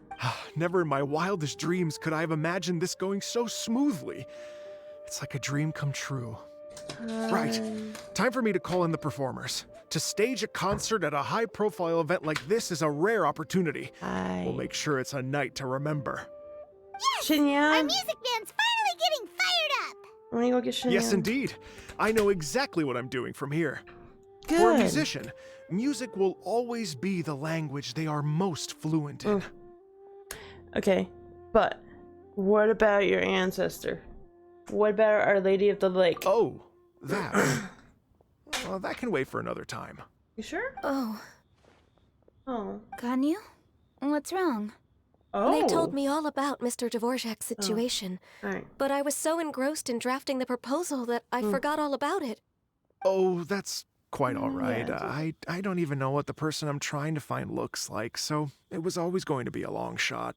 Speaker 4: Never in my wildest dreams could I have imagined this going so smoothly. It's like a dream come true. Right, time for me to call in the performers. To stage a concert at a high-profile event like this is a rare opportunity. We'll make sure it's a night to remember.
Speaker 5: Our
Speaker 1: Shinyan!
Speaker 5: music band's finally getting fired up!
Speaker 1: Let me go get Shinyan.
Speaker 4: Yes, indeed. I know exactly what I'm doing from here.
Speaker 1: Good.
Speaker 4: For a musician, music will always be the language they are most fluent in.
Speaker 1: Okay, but what about your ancestor? What about Our Lady of the Lake?
Speaker 4: Oh, that. Well, that can wait for another time.
Speaker 1: You sure?
Speaker 10: Oh,
Speaker 1: Oh.
Speaker 10: Ganyu? What's wrong?
Speaker 8: They told
Speaker 1: Oh.
Speaker 8: me all about Mr. Dvorak's situation,
Speaker 1: Alright.
Speaker 8: but I was so engrossed in drafting the proposal that I forgot all about it.
Speaker 4: Oh, that's quite all right.
Speaker 1: Yeah,
Speaker 4: I don't even know what the person I'm trying to find looks like, so it was always going to be a long shot.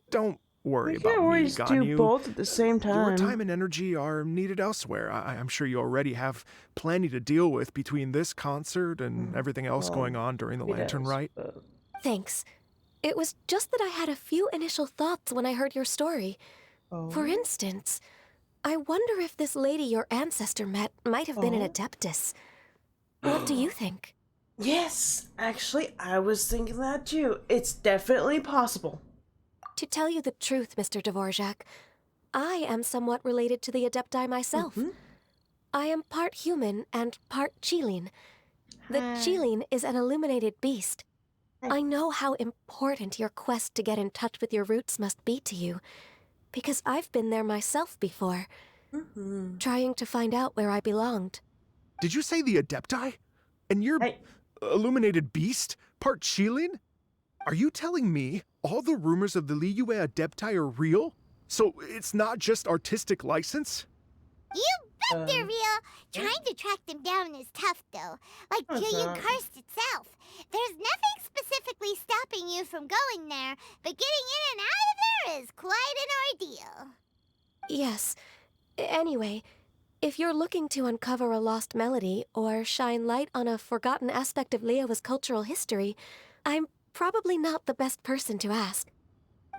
Speaker 4: Don't worry
Speaker 1: You
Speaker 4: about
Speaker 1: can't
Speaker 4: me,
Speaker 1: always do
Speaker 4: Ganyu.
Speaker 1: both at the same
Speaker 4: Your
Speaker 1: time.
Speaker 4: time and energy are needed elsewhere. I'm sure you already have plenty to deal with between this concert and everything else going on during the
Speaker 1: He
Speaker 4: Lantern
Speaker 1: does,
Speaker 4: Rite.
Speaker 1: but-
Speaker 8: Thanks. It was just that I had a few initial thoughts when I heard your story. For instance, I wonder if this lady your ancestor met might have been an adeptus. What do you think?
Speaker 1: Yes, actually, I was thinking that too. It's definitely possible.
Speaker 8: To tell you the truth, Mr. Dvorak, I am somewhat related to the Adepti myself. I am part human and part Qilin. The Qilin is an illuminated beast. I know how important your quest to get in touch with your roots must be to you, because I've been there myself before, trying to find out where I belonged.
Speaker 4: Did you say the Adepti? And you're illuminated beast? Part Qilin? Are you telling me all the rumors of the Liyue Adepti are real? So it's not just artistic license?
Speaker 5: You bet they're real. Trying to track them down is tough, though. Like Julian Karst itself. There's nothing specifically stopping you from going there, but getting in and out of there is quite an ordeal.
Speaker 8: Yes. Anyway, if you're looking to uncover a lost melody or shine light on a forgotten aspect of Liyue's cultural history, I'm probably not the best person to ask.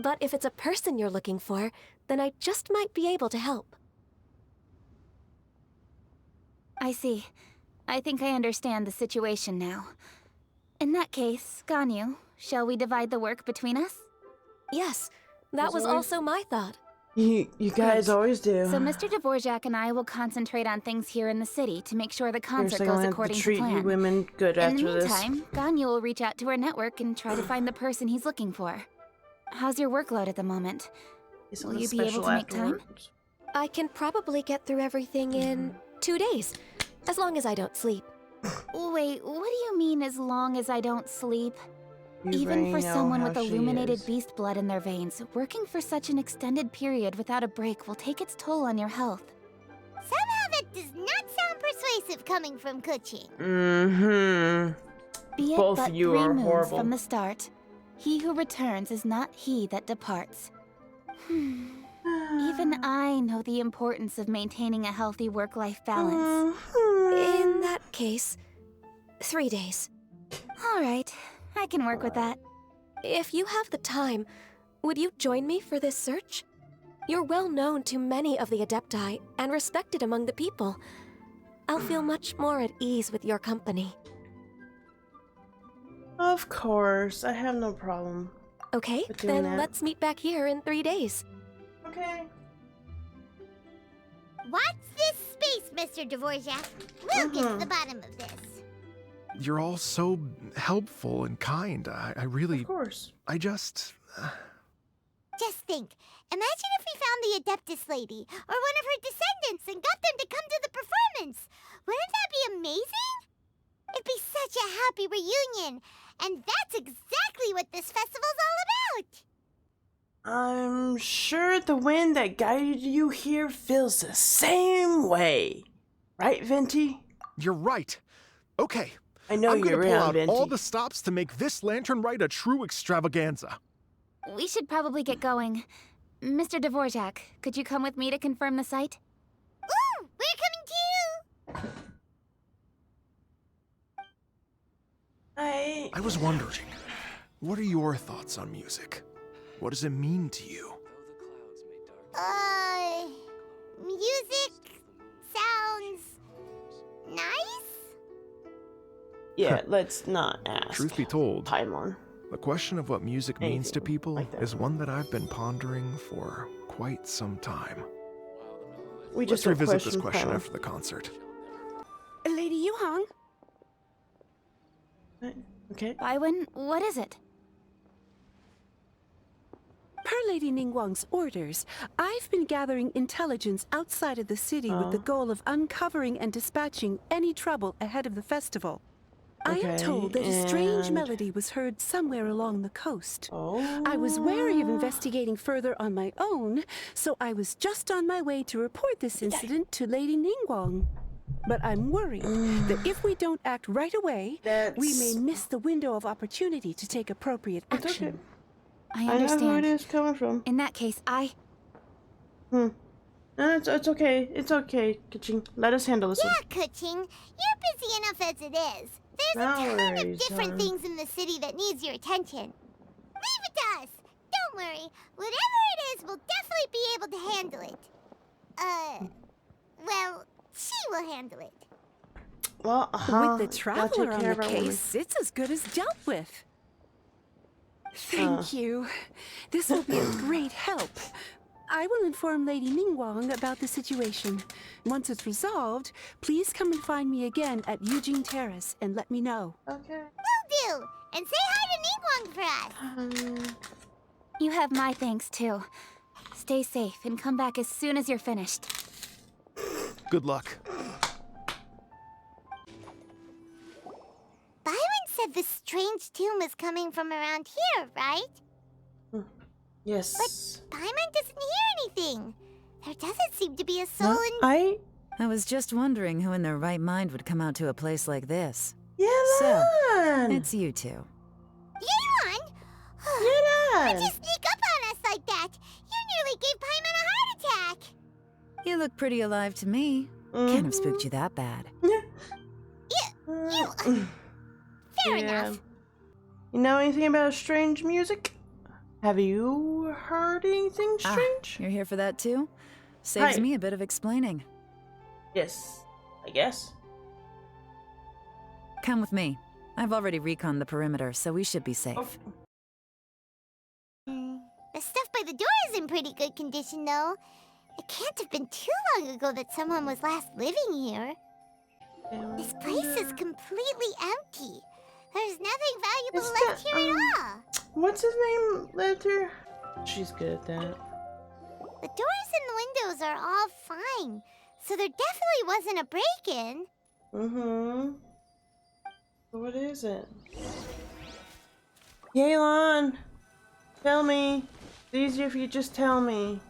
Speaker 8: But if it's a person you're looking for, then I just might be able to help.
Speaker 10: I see. I think I understand the situation now. In that case, Ganyu, shall we divide the work between us?
Speaker 8: Yes, that was also my thought.
Speaker 1: You guys always do.
Speaker 10: So Mr. Dvorak and I will concentrate on things here in the city to make sure the concert
Speaker 1: Seriously, I'm
Speaker 10: goes
Speaker 1: gonna have
Speaker 10: according
Speaker 1: to
Speaker 10: to
Speaker 1: treat you
Speaker 10: plan.
Speaker 1: women good
Speaker 10: In the
Speaker 1: after this.
Speaker 10: meantime, Ganyu will reach out to our network and try to find the person he's looking for. How's your workload at the moment?
Speaker 1: Is
Speaker 10: Will
Speaker 1: something
Speaker 10: you be able
Speaker 1: special
Speaker 10: to make time?
Speaker 1: afterwards?
Speaker 8: I can probably get through everything in 2 days, as long as I don't sleep.
Speaker 10: Wait, what do you mean as long as I don't sleep?
Speaker 1: You
Speaker 10: Even
Speaker 1: already
Speaker 10: for
Speaker 1: know
Speaker 10: someone
Speaker 1: how
Speaker 10: with
Speaker 1: she
Speaker 10: illuminated
Speaker 1: is.
Speaker 10: beast blood in their veins, working for such an extended period without a break will take its toll on your health.
Speaker 5: Somehow that does not sound persuasive coming from Kuching.
Speaker 10: Be it
Speaker 1: Both
Speaker 10: but
Speaker 1: of you
Speaker 10: 3
Speaker 1: are
Speaker 10: moons
Speaker 1: horrible.
Speaker 10: from the start, he who returns is not he that departs. Even I know the importance of maintaining a healthy work-life balance.
Speaker 8: In that case, 3 days.
Speaker 10: All right, I can work with that.
Speaker 8: If you have the time, would you join me for this search? You're well known to many of the Adepti and respected among the people. I'll feel much more at ease with your company.
Speaker 1: Of course, I have no problem.
Speaker 8: Okay,
Speaker 1: with doing
Speaker 8: then
Speaker 1: that.
Speaker 8: let's meet back here in 3 days.
Speaker 1: Okay.
Speaker 5: Watch this space, Mr. Dvorak. We'll get to the bottom of this.
Speaker 4: You're all so helpful and kind. I really...
Speaker 1: Of course.
Speaker 4: I just...
Speaker 5: Just think. Imagine if we found the Adeptus lady, or one of her descendants, and got them to come to the performance. Wouldn't that be amazing? It'd be such a happy reunion. And that's exactly what this festival's all about.
Speaker 1: I'm sure the wind that guided you here feels the same way. Right, Venti?
Speaker 4: You're right. Okay.
Speaker 1: I know
Speaker 4: I'm gonna
Speaker 1: you're
Speaker 4: pull
Speaker 1: around,
Speaker 4: out
Speaker 1: Venti.
Speaker 4: all the stops to make this Lantern Rite a true extravaganza.
Speaker 10: We should probably get going. Mr. Dvorak, could you come with me to confirm the site?
Speaker 5: Ooh, we're coming too.
Speaker 4: I was wondering, what are your thoughts on music? What does it mean to you?
Speaker 5: Music sounds nice?
Speaker 1: Yeah, let's not ask.
Speaker 4: Truth be told,
Speaker 1: Paimon.
Speaker 4: the question of what music means to
Speaker 1: Anything
Speaker 4: people
Speaker 1: like that.
Speaker 4: is one that I've been pondering for quite some time.
Speaker 1: We
Speaker 4: Let's
Speaker 1: just
Speaker 4: revisit this
Speaker 1: questioned
Speaker 4: question
Speaker 1: Paimon.
Speaker 4: after the concert.
Speaker 9: Lady Yuhang?
Speaker 1: Okay.
Speaker 10: Baiwen, what is it?
Speaker 9: Per Lady Ningguang's orders, I've been gathering intelligence outside of the city with the goal of uncovering and dispatching any trouble ahead of the festival. I am told that a strange
Speaker 1: and-
Speaker 9: melody was heard somewhere along the coast.
Speaker 1: Oh.
Speaker 9: I was wary of investigating further on my own, so I was just on my way to report this incident to Lady Ningguang. But I'm worried that if we don't act right away, we may miss the window of opportunity to take appropriate
Speaker 1: It's
Speaker 9: action.
Speaker 1: okay.
Speaker 10: I
Speaker 1: I know who it
Speaker 10: understand.
Speaker 1: is coming from.
Speaker 10: In that case,
Speaker 1: No, it's okay. It's okay, Kaching. Let us handle this one.
Speaker 5: Yeah, Kuching, you're busy enough as it is. There's
Speaker 1: No
Speaker 5: a ton of
Speaker 1: worries,
Speaker 5: different
Speaker 1: hon.
Speaker 5: things in the city that needs your attention. Leave it to us. Don't worry. Whatever it is, we'll definitely be able to handle it. Well, she will handle it.
Speaker 1: Well,
Speaker 9: With the
Speaker 1: gotta
Speaker 9: traveler
Speaker 1: take
Speaker 9: on
Speaker 1: care
Speaker 9: the
Speaker 1: of our woman.
Speaker 9: case, it's as good as dealt with. Thank you. This will be a great help. I will inform Lady Ningguang about the situation. Once it's resolved, please come and find me again at Eugene Terrace and let me know.
Speaker 1: Okay.
Speaker 5: Will do. And say hi to Ningguang for us.
Speaker 10: you have my thanks too. Stay safe and come back as soon as you're finished.
Speaker 4: Good luck.
Speaker 5: Byron said the strange tomb is coming from around here, right?
Speaker 1: Yes.
Speaker 5: Paimon doesn't hear anything. There doesn't seem to be a soul in...
Speaker 11: I was just wondering who in their right mind would come out to a place like this.
Speaker 1: Yelan!
Speaker 11: It's you two.
Speaker 5: Yelan!
Speaker 1: Yelan!
Speaker 5: Why'd you sneak up on us like that? You nearly gave Paimon a heart attack.
Speaker 11: You look pretty alive to me. Can't have spooked you that bad.
Speaker 5: Fair
Speaker 1: Yeah.
Speaker 5: enough.
Speaker 1: You know anything about strange music? Have you heard anything strange?
Speaker 11: You're here for that too? Saves
Speaker 1: Hi.
Speaker 11: me a bit of explaining.
Speaker 1: Yes, I guess.
Speaker 11: Come with me. I've already reconned the perimeter, so we should be safe.
Speaker 5: The stuff by the door is in pretty good condition, though. It can't have been too long ago that someone was last living here. This place is completely empty. There's nothing valuable
Speaker 1: It's
Speaker 5: left
Speaker 1: the,
Speaker 5: here at all.
Speaker 1: What's his name lived here? She's good at that.
Speaker 5: The doors and windows are all fine, so there definitely wasn't a break-in.
Speaker 1: Mm-hmm. What is it? Yelan! Tell me. It's easier if you just tell me.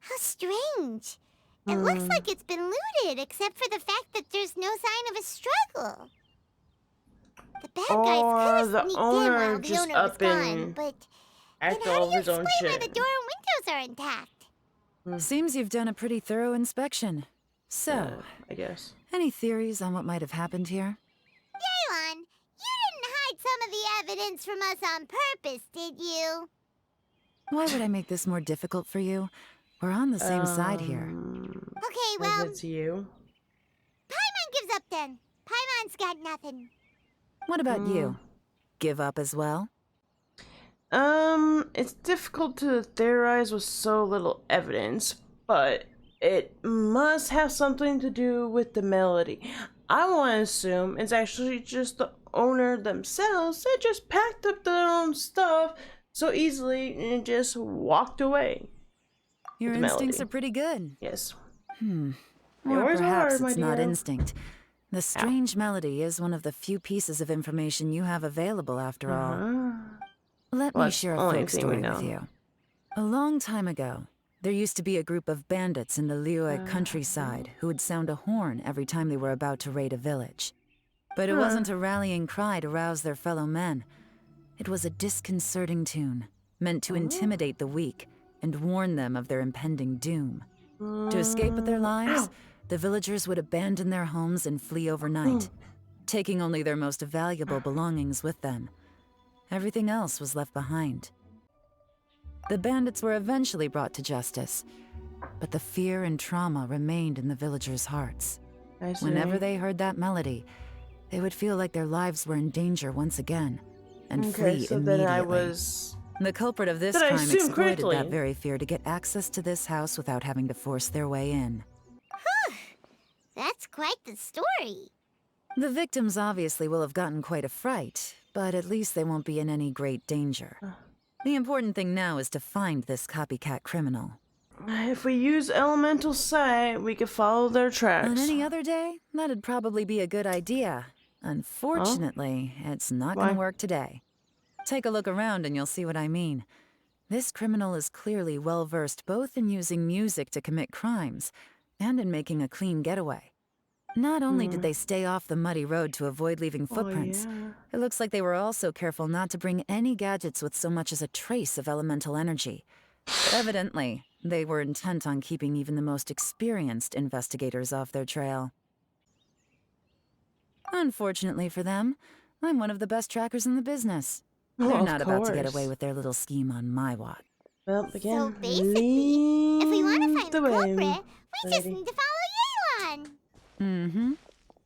Speaker 5: How strange. It looks like it's been looted, except for the fact that there's no sign of a struggle. The bad guys could have
Speaker 1: the
Speaker 5: sneaked in
Speaker 1: owner
Speaker 5: while the
Speaker 1: just
Speaker 5: owner was
Speaker 1: up
Speaker 5: gone,
Speaker 1: and
Speaker 5: but
Speaker 1: Act
Speaker 5: then how
Speaker 1: all
Speaker 5: do you
Speaker 1: his own
Speaker 5: explain why
Speaker 1: shit.
Speaker 5: the door and windows are intact?
Speaker 11: Seems you've done a pretty thorough inspection. So,
Speaker 1: I guess.
Speaker 11: any theories on what might have happened here?
Speaker 5: Yelan, you didn't hide some of the evidence from us on purpose, did you?
Speaker 11: Why would I make this more difficult for you? We're on the same side here.
Speaker 5: Okay, well,
Speaker 1: Is it you?
Speaker 5: Paimon gives up then. Paimon's got nothing.
Speaker 11: What about you? Give up as well?
Speaker 1: It's difficult to theorize with so little evidence, but it must have something to do with the melody. I want to assume it's actually just the owner themselves that just packed up their own stuff so easily and just walked away.
Speaker 11: Your
Speaker 1: the
Speaker 11: instincts
Speaker 1: melody.
Speaker 11: are pretty good.
Speaker 1: Yes.
Speaker 11: Or
Speaker 1: Yours
Speaker 11: perhaps
Speaker 1: are, my
Speaker 11: it's not
Speaker 1: dear.
Speaker 11: instinct. The strange melody is one of the few pieces of information you have available after all. Let
Speaker 1: Well,
Speaker 11: me
Speaker 1: it's
Speaker 11: share
Speaker 1: the
Speaker 11: a
Speaker 1: only
Speaker 11: folk
Speaker 1: thing we
Speaker 11: story
Speaker 1: know.
Speaker 11: with you. A long time ago, there used to be a group of bandits in the Liyue countryside who would sound a horn every time they were about to raid a village. But it wasn't a rallying cry to rouse their fellow men. It was a disconcerting tune, meant to intimidate the weak and warn them of their impending doom. To escape with their lives, the villagers would abandon their homes and flee overnight, taking only their most valuable belongings with them. Everything else was left behind. The bandits were eventually brought to justice, but the fear and trauma remained in the villagers' hearts.
Speaker 1: I see.
Speaker 11: Whenever they heard that melody, they would feel like their lives were in danger once again, and flee
Speaker 1: so
Speaker 11: immediately.
Speaker 1: then I was...
Speaker 11: The culprit of this
Speaker 1: Did I
Speaker 11: crime
Speaker 1: assume
Speaker 11: exploited
Speaker 1: correctly?
Speaker 11: that very fear to get access to this house without having to force their way in.
Speaker 5: That's quite the story.
Speaker 11: The victims obviously will have gotten quite a fright, but at least they won't be in any great danger. The important thing now is to find this copycat criminal.
Speaker 1: If we use elemental sight, we could follow their tracks.
Speaker 11: On any other day, that'd probably be a good idea. Unfortunately, it's not gonna work today. Take a look around and you'll see what I mean. This criminal is clearly well-versed both in using music to commit crimes and in making a clean getaway. Not only did they stay off the muddy road to avoid leaving footprints, it looks like they were also careful not to bring any gadgets with so much as a trace of elemental energy. Evidently, they were intent on keeping even the most experienced investigators off their trail. Unfortunately for them, I'm one of the best trackers in the business. They're not about to get away with their little scheme on my watch.
Speaker 1: Well, again,
Speaker 5: So basically, if we want to find the culprit, we just
Speaker 1: lady.
Speaker 5: need to follow Yelan.
Speaker 11: Mm-hmm.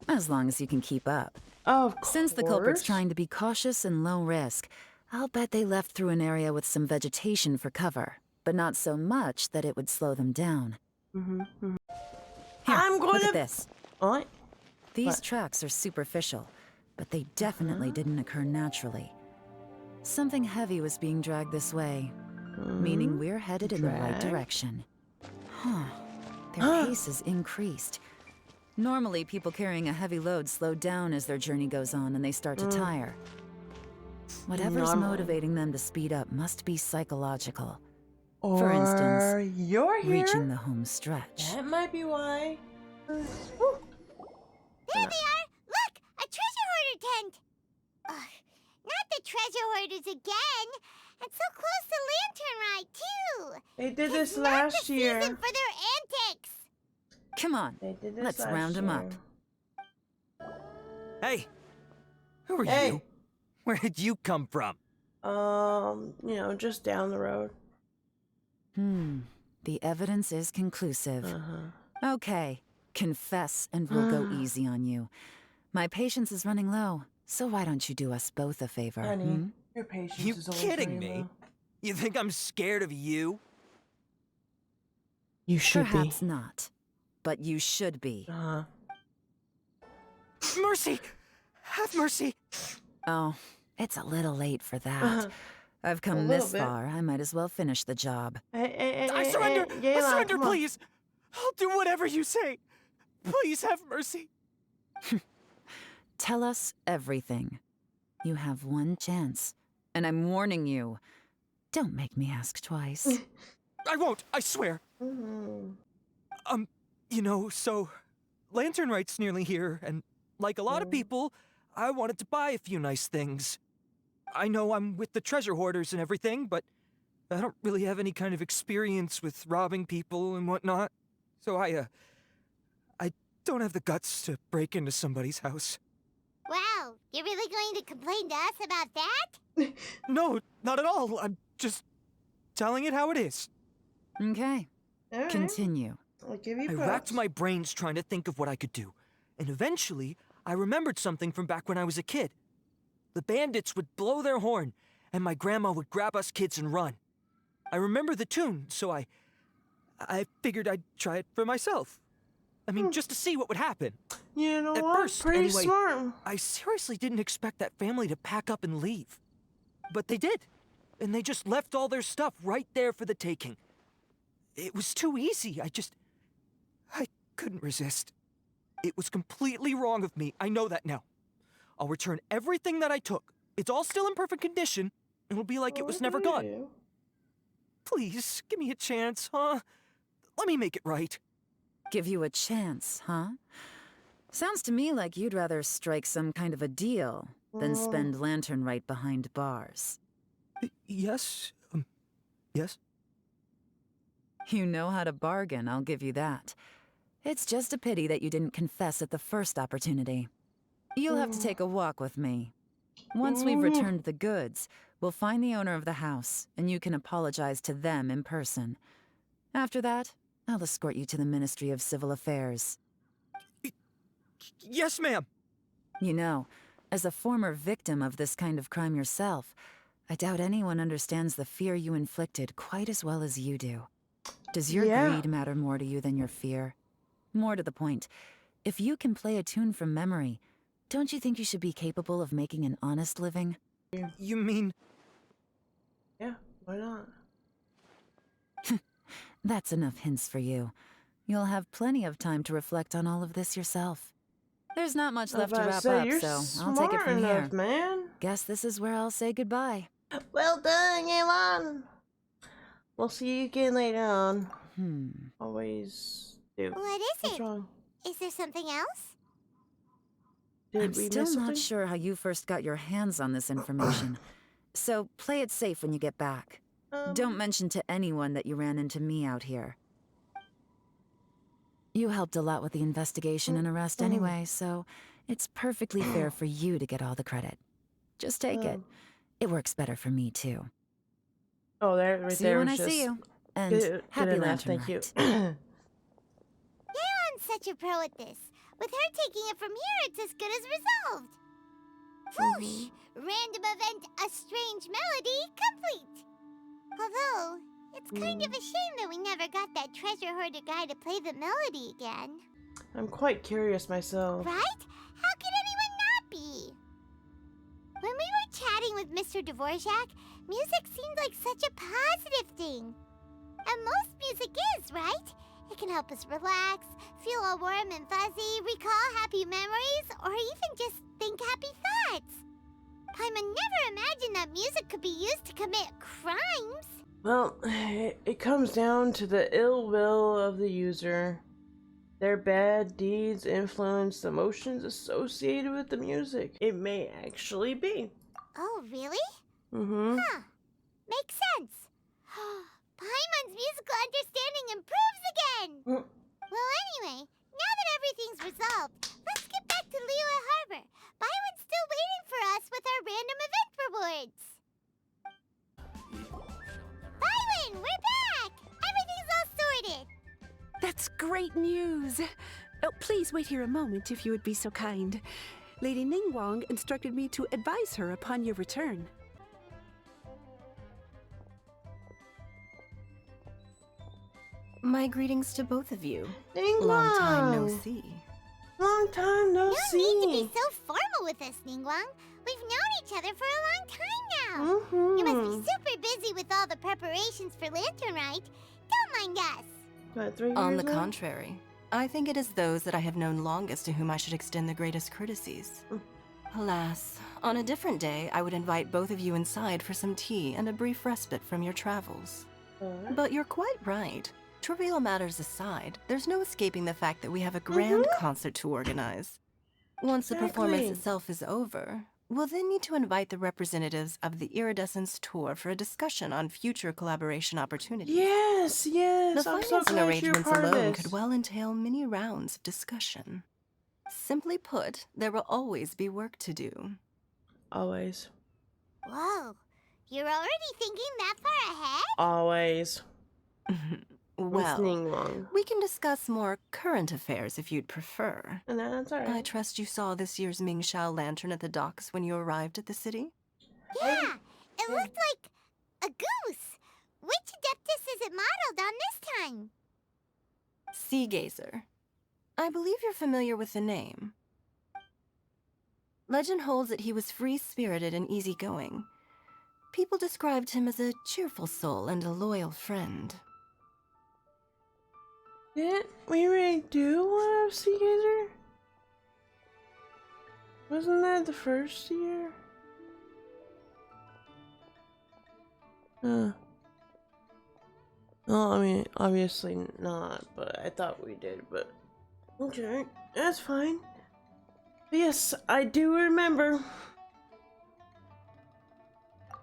Speaker 11: As long as you can keep up.
Speaker 1: Of course.
Speaker 11: Since the culprit's trying to be cautious and low risk, I'll bet they left through an area with some vegetation for cover, but not so much that it would slow them down. Here,
Speaker 1: I'm going
Speaker 11: look
Speaker 1: to...
Speaker 11: at this.
Speaker 1: What?
Speaker 11: These tracks are superficial, but they definitely didn't occur naturally. Something heavy was being dragged this way, meaning we're headed in the right direction. Huh. Their pace is increased. Normally, people carrying a heavy load slow down as their journey goes on and they start to tire. Whatever's motivating them to speed up must be psychological. For instance,
Speaker 1: you're here?
Speaker 11: reaching the home stretch.
Speaker 1: That might be why.
Speaker 5: There they are! Look! A treasure hoarder tent! Ugh, not the treasure hoarders again! And so close to Lantern Rite, too!
Speaker 1: They did this
Speaker 5: It's not
Speaker 1: last
Speaker 5: the
Speaker 1: year.
Speaker 5: season for their antics!
Speaker 11: Come on,
Speaker 1: They did this
Speaker 11: let's
Speaker 1: last
Speaker 11: round them up.
Speaker 1: year.
Speaker 12: Hey! Who are
Speaker 1: Hey.
Speaker 12: you? Where did you come from?
Speaker 1: You know, just down the road.
Speaker 11: The evidence is conclusive. Okay, confess and we'll go easy on you. My patience is running low, so why don't you do us both a favor?
Speaker 1: Honey, your patience
Speaker 12: You
Speaker 1: is always
Speaker 12: kidding
Speaker 1: running
Speaker 12: me?
Speaker 1: low.
Speaker 12: You think I'm scared of you?
Speaker 1: You should
Speaker 11: Perhaps not, but you should be.
Speaker 1: be.
Speaker 12: Mercy! Have mercy!
Speaker 11: Oh, it's a little late for that. I've come
Speaker 1: little
Speaker 11: this
Speaker 1: bit.
Speaker 11: far, I might as well finish the job.
Speaker 12: I surrender! I
Speaker 1: Yelan,
Speaker 12: surrender,
Speaker 1: come on.
Speaker 12: please! I'll do whatever you say! Please have mercy!
Speaker 11: Tell us everything. You have one chance, and I'm warning you. Don't make me ask twice.
Speaker 12: I won't, I swear! You know, so... Lantern Rite's nearly here, and like a lot of people, I wanted to buy a few nice things. I know I'm with the treasure hoarders and everything, but I don't really have any kind of experience with robbing people and whatnot. So I don't have the guts to break into somebody's house.
Speaker 5: Wow, you're really going to complain to us about that?
Speaker 12: No, not at all. I'm just telling it how it is.
Speaker 11: Okay,
Speaker 1: All right.
Speaker 11: continue.
Speaker 1: I'll give you
Speaker 12: I
Speaker 1: props.
Speaker 12: racked my brains trying to think of what I could do. And eventually, I remembered something from back when I was a kid. The bandits would blow their horn, and my grandma would grab us kids and run. I remember the tune, so I figured I'd try it for myself. I mean, just to see what would happen.
Speaker 1: You know
Speaker 12: At
Speaker 1: what?
Speaker 12: first,
Speaker 1: Pretty
Speaker 12: anyway,
Speaker 1: smart.
Speaker 12: I seriously didn't expect that family to pack up and leave. But they did. And they just left all their stuff right there for the taking. It was too easy. I couldn't resist. It was completely wrong of me. I know that now. I'll return everything that I took. It's all still in perfect condition. It'll be like it was never gone. Please, give me a chance, huh? Let me make it right.
Speaker 11: Give you a chance, huh? Sounds to me like you'd rather strike some kind of a deal than spend Lantern Rite behind bars.
Speaker 12: Yes? Yes?
Speaker 11: You know how to bargain, I'll give you that. It's just a pity that you didn't confess at the first opportunity. You'll have to take a walk with me. Once we've returned the goods, we'll find the owner of the house, and you can apologize to them in person. After that, I'll escort you to the Ministry of Civil Affairs.
Speaker 12: Yes, ma'am.
Speaker 11: You know, as a former victim of this kind of crime yourself, I doubt anyone understands the fear you inflicted quite as well as you do. Does your greed matter more to you than your fear? More to the point, if you can play a tune from memory, don't you think you should be capable of making an honest living?
Speaker 12: You mean...
Speaker 1: Yeah, why not?
Speaker 11: That's enough hints for you. You'll have plenty of time to reflect on all of this yourself. There's not much left to wrap up,
Speaker 1: you're
Speaker 11: so I'll take it
Speaker 1: smart
Speaker 11: from
Speaker 1: enough,
Speaker 11: here.
Speaker 1: man.
Speaker 11: Guess this is where I'll say goodbye.
Speaker 1: Well done, Elon. We'll see you again later on. Always do.
Speaker 5: What is
Speaker 1: What's
Speaker 5: it?
Speaker 1: wrong?
Speaker 5: Is there something else?
Speaker 1: Did
Speaker 11: I'm
Speaker 1: we
Speaker 11: still
Speaker 1: miss
Speaker 11: not
Speaker 1: something?
Speaker 11: sure how you first got your hands on this information, so play it safe when you get back. Don't mention to anyone that you ran into me out here. You helped a lot with the investigation and arrest anyway, so it's perfectly fair for you to get all the credit. Just take it. It works better for me, too.
Speaker 1: Oh, that right
Speaker 11: See
Speaker 1: there
Speaker 11: you when
Speaker 1: was
Speaker 11: I see
Speaker 1: just
Speaker 11: you. And
Speaker 1: good
Speaker 11: happy
Speaker 1: enough,
Speaker 11: Lantern
Speaker 1: thank you.
Speaker 11: Rite.
Speaker 5: Yaron's such a pro at this. With her taking it from here, it's as good as resolved. Whoosh! Random event, a strange melody, complete. Although, it's kind of a shame that we never got that treasure hoarder guy to play the melody again.
Speaker 1: I'm quite curious myself.
Speaker 5: Right? How could anyone not be? When we were chatting with Mr. Dvorak, music seemed like such a positive thing. And most music is, right? It can help us relax, feel all warm and fuzzy, recall happy memories, or even just think happy thoughts. Paimon never imagined that music could be used to commit crimes.
Speaker 1: Well, it comes down to the ill will of the user. Their bad deeds influence the emotions associated with the music. It may actually be.
Speaker 5: Oh, really?
Speaker 1: Mm-hmm.
Speaker 5: Huh. Makes sense. Paimon's musical understanding improves again! Well, anyway, now that everything's resolved, let's get back to Liyue Harbor. Byron's still waiting for us with our random event rewards. Byron, we're back! Everything's all sorted!
Speaker 9: That's great news. Oh, please wait here a moment if you would be so kind. Lady Ningguang instructed me to advise her upon your return.
Speaker 13: My greetings to both of you.
Speaker 1: Ningguang!
Speaker 13: Long time no see.
Speaker 1: Long time no see.
Speaker 5: You need to be so formal with us, Ningguang. We've known each other for a long time now. You must be super busy with all the preparations for Lantern Rite. Don't mind us.
Speaker 1: What, 3 years
Speaker 13: On the
Speaker 1: now?
Speaker 13: contrary, I think it is those that I have known longest to whom I should extend the greatest courtesies. Alas, on a different day, I would invite both of you inside for some tea and a brief respite from your travels. But you're quite right. Trivial matters aside, there's no escaping the fact that we have a grand concert to organize. Once the performance itself is over, we'll then need to invite the representatives of the Iridescence Tour for a discussion on future collaboration opportunities.
Speaker 1: Yes.
Speaker 13: The
Speaker 1: I'm so
Speaker 13: financing
Speaker 1: glad you're
Speaker 13: arrangements
Speaker 1: part of
Speaker 13: alone
Speaker 1: this.
Speaker 13: could well entail many rounds of discussion. Simply put, there will always be work to do.
Speaker 1: Always.
Speaker 5: Whoa, you're already thinking that far ahead?
Speaker 1: Always.
Speaker 13: Well,
Speaker 1: Ningguang.
Speaker 13: we can discuss more current affairs if you'd prefer.
Speaker 1: And that's alright.
Speaker 13: I trust you saw this year's Mingxiao lantern at the docks when you arrived at the city?
Speaker 5: Yeah, it looked like a goose. Which Adeptus is it modeled on this time?
Speaker 13: Sea Gazer. I believe you're familiar with the name. Legend holds that he was free-spirited and easygoing. People described him as a cheerful soul and a loyal friend.
Speaker 1: Didn't we really do one of Sea Gazer? Wasn't that the first year? Well, I mean, obviously not, but I thought we did, but okay, that's fine. But yes, I do remember.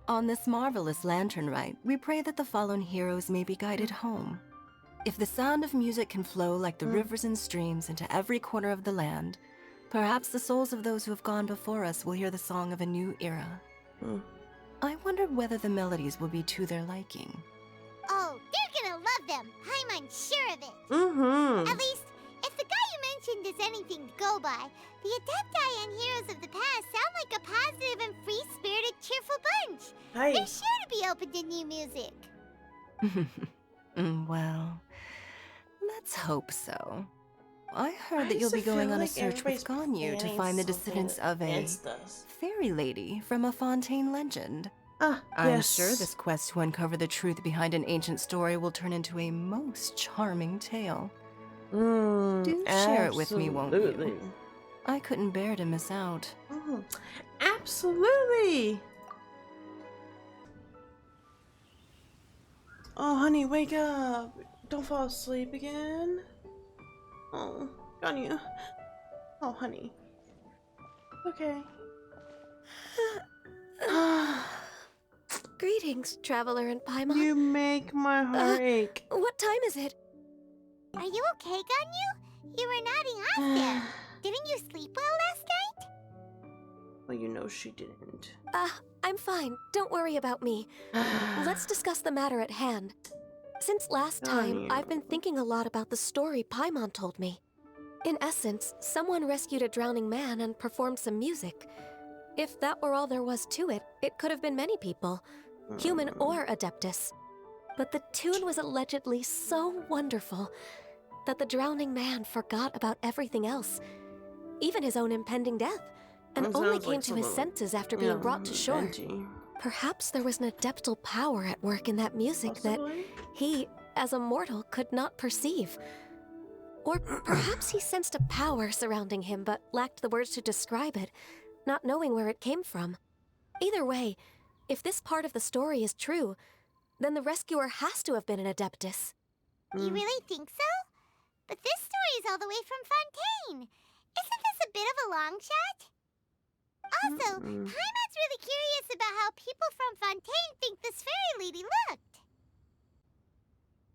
Speaker 13: On this marvelous lantern rite, we pray that the fallen heroes may be guided home. If the sound of music can flow like the rivers and streams into every corner of the land, perhaps the souls of those who have gone before us will hear the song of a new era. I wonder whether the melodies will be to their liking.
Speaker 5: Oh, they're gonna love them. Paimon's sure of it. At least, if the guy you mentioned is anything to go by, the Adepti and heroes of the past sound like a positive and free-spirited, cheerful bunch. They're sure to be open to new music.
Speaker 13: Well, let's hope so. I heard that you'll be going on a search with Ganyu to find the descendants of a fairy lady from a Fontaine legend. I'm
Speaker 1: yes.
Speaker 13: sure this quest to uncover the truth behind an ancient story will turn into a most charming tale. Do share it with me, won't you? I couldn't bear to miss out.
Speaker 1: Absolutely. Oh, honey, wake up. Don't fall asleep again. Oh, Ganya. Oh, honey. Okay.
Speaker 8: Greetings, traveler and Paimon.
Speaker 1: You make my heart ache.
Speaker 8: What time is it?
Speaker 5: Are you okay, Ganyu? You were nodding off there. Didn't you sleep well last night?
Speaker 1: Well, you know she didn't.
Speaker 8: I'm fine. Don't worry about me. Let's discuss the matter at hand. Since last time, I've been thinking a lot about the story Paimon told me. In essence, someone rescued a drowning man and performed some music. If that were all there was to it, it could have been many people, human or Adeptus. But the tune was allegedly so wonderful that the drowning man forgot about everything else, even his own impending death, and only came to his senses after being brought to shore. Perhaps there was an adeptal power at work in that music that he, as a mortal, could not perceive. Or perhaps he sensed a power surrounding him but lacked the words to describe it, not knowing where it came from. Either way, if this part of the story is true, then the rescuer has to have been an Adeptus.
Speaker 5: You really think so? But this story is all the way from Fontaine. Isn't this a bit of a long shot? Also, Paimon's really curious about how people from Fontaine think this fairy lady looked.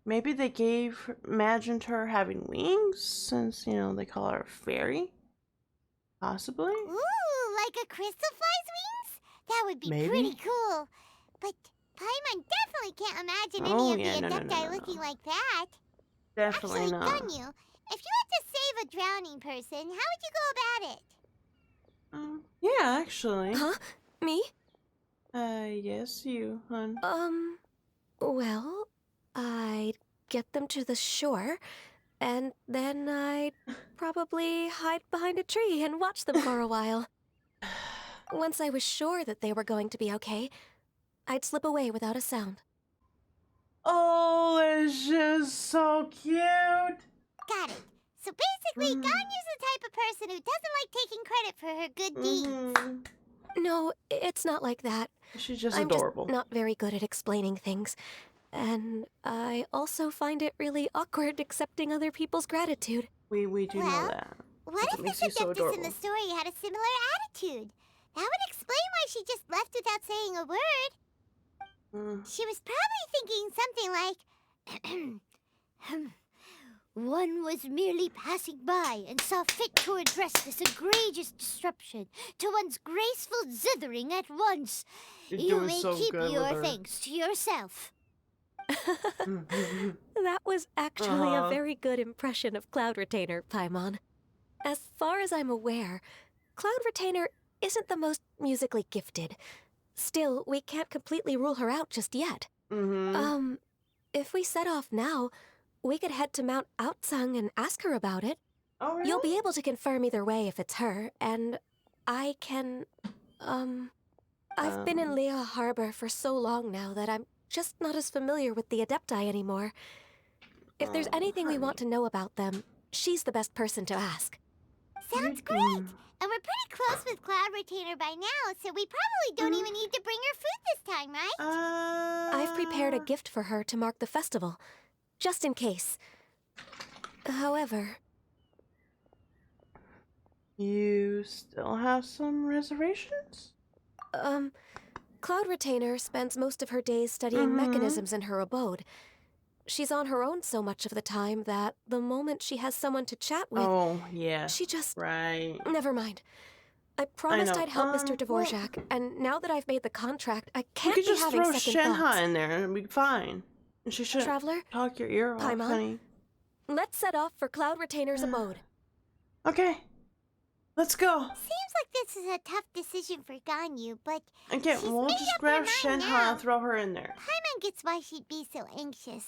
Speaker 1: Maybe they imagined her having wings, since, you know, they call her a fairy? Possibly?
Speaker 5: Ooh, like a crystal fly's wings? That would be pretty cool. But Paimon definitely can't imagine any of the Adepti looking like that.
Speaker 1: Definitely
Speaker 5: Actually,
Speaker 1: not.
Speaker 5: Ganyu, if you had to save a drowning person, how would you go about it?
Speaker 1: Yeah, actually.
Speaker 8: Huh? Me?
Speaker 1: Yes, you, hon.
Speaker 8: Well, I'd get them to the shore, and then I'd probably hide behind a tree and watch them for a while. Once I was sure that they were going to be okay, I'd slip away without a sound.
Speaker 1: Oh, it's just so cute.
Speaker 5: Got it. So basically, Ganyu's the type of person who doesn't like taking credit for her good deeds.
Speaker 8: No, it's not like that.
Speaker 1: She's just
Speaker 8: I'm
Speaker 1: adorable.
Speaker 8: Just not very good at explaining things. And I also find it really awkward accepting other people's gratitude.
Speaker 1: We do know that.
Speaker 5: What if this Adeptus in the story had a similar attitude? That would explain why she just left without saying a word. She was probably thinking something like, one was merely passing by and saw fit to address this egregious disruption to one's graceful zithering at once. You may keep your thanks to yourself.
Speaker 8: That was actually a very good impression of Cloud Retainer, Paimon. As far as I'm aware, Cloud Retainer isn't the most musically gifted. Still, we can't completely rule her out just yet. If we set off now, we could head to Mount Outsung and ask her about it.
Speaker 1: Oh, really?
Speaker 8: You'll be able to confirm either way if it's her, and I can, I've been in Liyue Harbor for so long now that I'm just not as familiar with the Adepti anymore. If there's anything we want to know about them, she's the best person to ask.
Speaker 5: Sounds great! And we're pretty close with Cloud Retainer by now, so we probably don't even need to bring her food this time, right?
Speaker 8: I've prepared a gift for her to mark the festival, just in case. However...
Speaker 1: You still have some reservations?
Speaker 8: Cloud Retainer spends most of her days studying mechanisms in her abode. She's on her own so much of the time that the moment she has someone to chat with, she just...
Speaker 1: Right.
Speaker 8: Never mind. I promised I'd help Mr. Dvorak, and now that I've made the contract, I can't be having second thoughts.
Speaker 1: You could just throw Shenhe in there and it'd be fine. And she shouldn't
Speaker 8: Traveler,
Speaker 1: talk your ear off,
Speaker 8: Paimon,
Speaker 1: honey.
Speaker 8: Let's set off for Cloud Retainer's abode.
Speaker 1: Okay. Let's go.
Speaker 5: Seems like this is a tough decision for Ganyu, but
Speaker 1: Okay, we'll just grab Shenhe and throw her in there.
Speaker 5: Paimon gets why she'd be so anxious.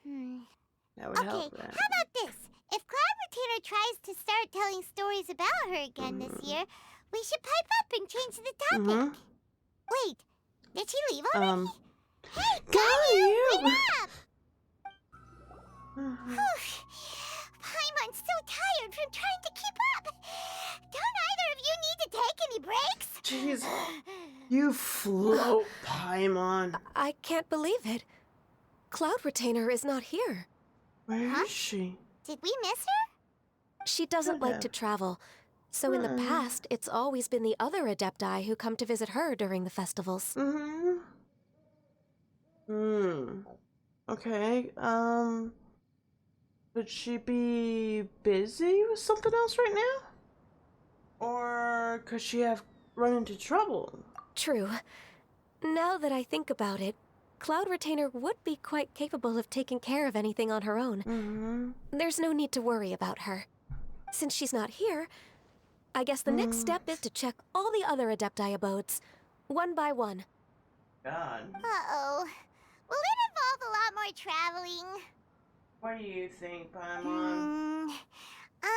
Speaker 1: That would help that.
Speaker 5: How about this? If Cloud Retainer tries to start telling stories about her again this year, we should pipe up and change the topic. Wait,
Speaker 3: Did she leave already? Hey,
Speaker 1: Ganyu!
Speaker 3: wake up! Paimon's so tired from trying to keep up. Don't either of you need to take any breaks?
Speaker 1: Jeez. You float, Paimon.
Speaker 8: I can't believe it. Cloud Retainer is not here.
Speaker 1: Where is she?
Speaker 3: Did we miss her?
Speaker 8: She doesn't like to travel, so in the past, it's always been the other Adepti who come to visit her during the festivals.
Speaker 1: Okay, could she be busy with something else right now? Or could she have run into trouble?
Speaker 8: True. Now that I think about it, Cloud Retainer would be quite capable of taking care of anything on her own. There's no need to worry about her. Since she's not here, I guess the next step is to check all the other Adepti abodes, one by one.
Speaker 1: God.
Speaker 3: Uh-oh. Will it involve a lot more traveling?
Speaker 1: What do you think, Paimon?
Speaker 3: Got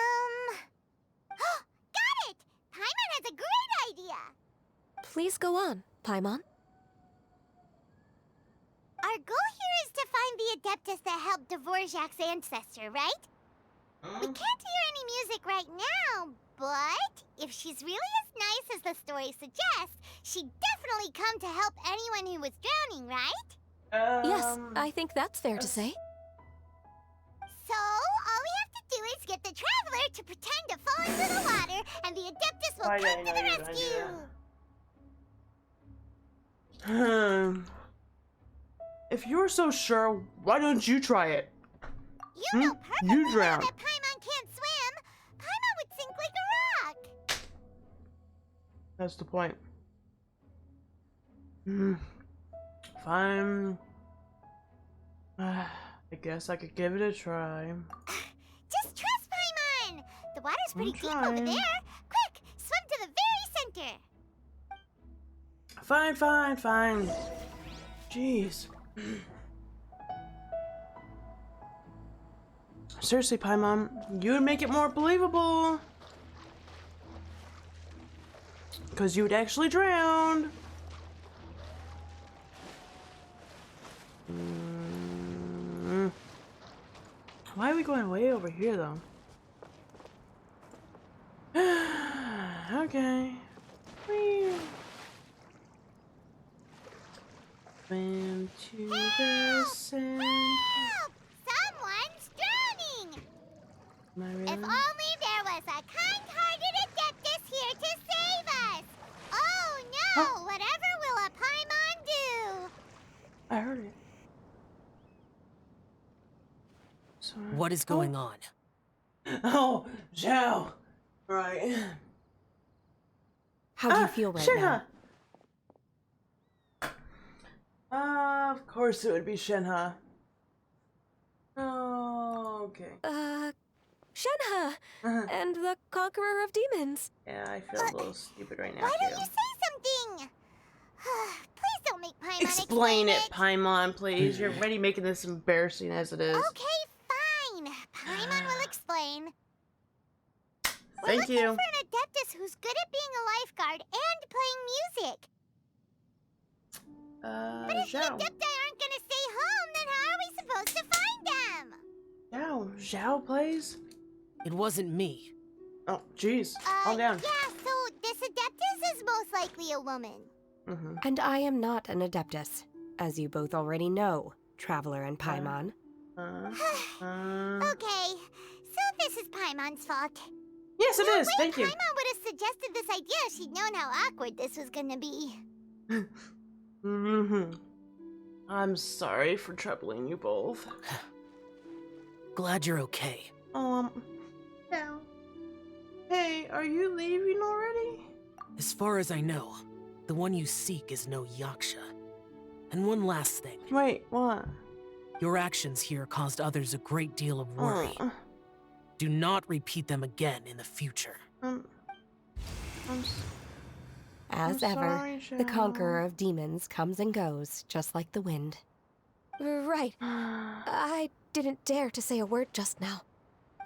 Speaker 3: it! Paimon has a great idea!
Speaker 8: Please go on, Paimon.
Speaker 3: Our goal here is to find the Adeptus that helped Dvorak's ancestor, right? We can't hear any music right now, but if she's really as nice as the story suggests, she'd definitely come to help anyone who was drowning, right?
Speaker 8: Yes, I think that's fair to say.
Speaker 3: So, all we have to do is get the traveler to pretend to fall into the water, and the Adeptus will come to the rescue!
Speaker 1: If you're so sure, why don't you try it?
Speaker 3: You know perfectly
Speaker 1: You drown.
Speaker 3: well that Paimon can't swim! Paimon would sink like a rock!
Speaker 1: That's the point. Fine. I guess I could give it a try.
Speaker 3: Just trust Paimon! The water's pretty deep over there! Quick, swim to the very center!
Speaker 1: Fine. Jeez. Seriously, Paimon, you would make it more believable. Because you would actually drown. Why are we going way over here, though? Okay. Swim to the center.
Speaker 3: Help! Someone's drowning!
Speaker 1: Am I really?
Speaker 3: If only there was a kind-hearted Adeptus here to save us! Oh no! Whatever will a Paimon do?
Speaker 1: I heard it. Sorry.
Speaker 12: What is going on?
Speaker 1: Oh, Zhao. Right.
Speaker 8: How do you feel right now?
Speaker 1: Of course it would be Shenhe. Oh, okay.
Speaker 8: Shenhe! And the Conqueror of Demons.
Speaker 1: Yeah, I feel a little stupid right now,
Speaker 3: Why
Speaker 1: too.
Speaker 3: don't you say something? Please don't make Paimon
Speaker 1: Explain it, Paimon, please. You're already making this embarrassing as it is.
Speaker 3: Okay, fine. Paimon will explain.
Speaker 1: Thank you.
Speaker 3: We're looking for an Adeptus who's good at being a lifeguard and playing music. But if the
Speaker 1: Zhao.
Speaker 3: Adepti aren't gonna stay home, then how are we supposed to find them?
Speaker 1: Zhao plays?
Speaker 12: It wasn't me.
Speaker 1: Oh, jeez. Calm down.
Speaker 3: Yeah, so this Adeptus is most likely a woman.
Speaker 14: And I am not an Adeptus, as you both already know, Traveler and Paimon.
Speaker 3: Okay, so this is Paimon's fault.
Speaker 1: Yes, it is. Thank you.
Speaker 3: Paimon would have suggested this idea if she'd known how awkward this was gonna be.
Speaker 1: I'm sorry for troubling you both.
Speaker 12: Glad you're okay.
Speaker 1: No. Hey, are you leaving already?
Speaker 12: As far as I know, the one you seek is no Yaksha. And one last thing.
Speaker 1: Wait, what?
Speaker 12: Your actions here caused others a great deal of worry. Do not repeat them again in the future.
Speaker 14: As
Speaker 1: I'm
Speaker 14: ever,
Speaker 1: sorry,
Speaker 14: the
Speaker 1: Zhao.
Speaker 14: Conqueror of Demons comes and goes, just like the wind.
Speaker 8: Right. I didn't dare to say a word just now.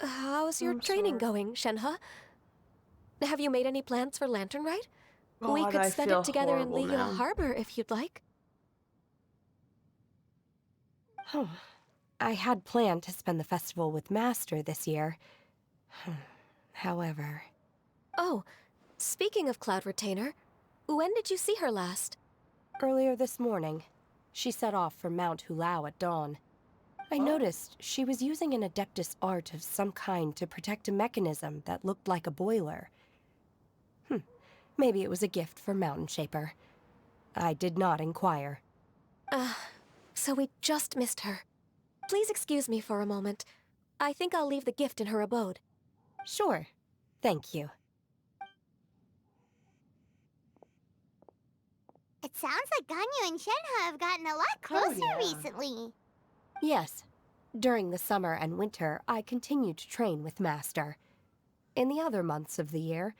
Speaker 8: How's your training going, Shenhe? Have you made any plans for Lantern Rite? We
Speaker 1: God,
Speaker 8: could
Speaker 1: I
Speaker 8: spend
Speaker 1: feel
Speaker 8: it together in
Speaker 1: horrible
Speaker 8: Liyue
Speaker 1: now.
Speaker 8: Harbor if you'd like.
Speaker 14: I had planned to spend the festival with Master this year. However...
Speaker 8: Oh, speaking of Cloud Retainer, when did you see her last?
Speaker 14: Earlier this morning, she set off for Mount Hulao at dawn. I noticed she was using an Adeptus art of some kind to protect a mechanism that looked like a boiler. Maybe it was a gift for Mountain Shaper. I did not inquire.
Speaker 8: So we just missed her. Please excuse me for a moment. I think I'll leave the gift in her abode.
Speaker 14: Sure. Thank you.
Speaker 5: It sounds like Ganyu and Shenhe have gotten a lot closer recently.
Speaker 14: Yes. During the summer and winter, I continued to train with Master. In the other months of the year,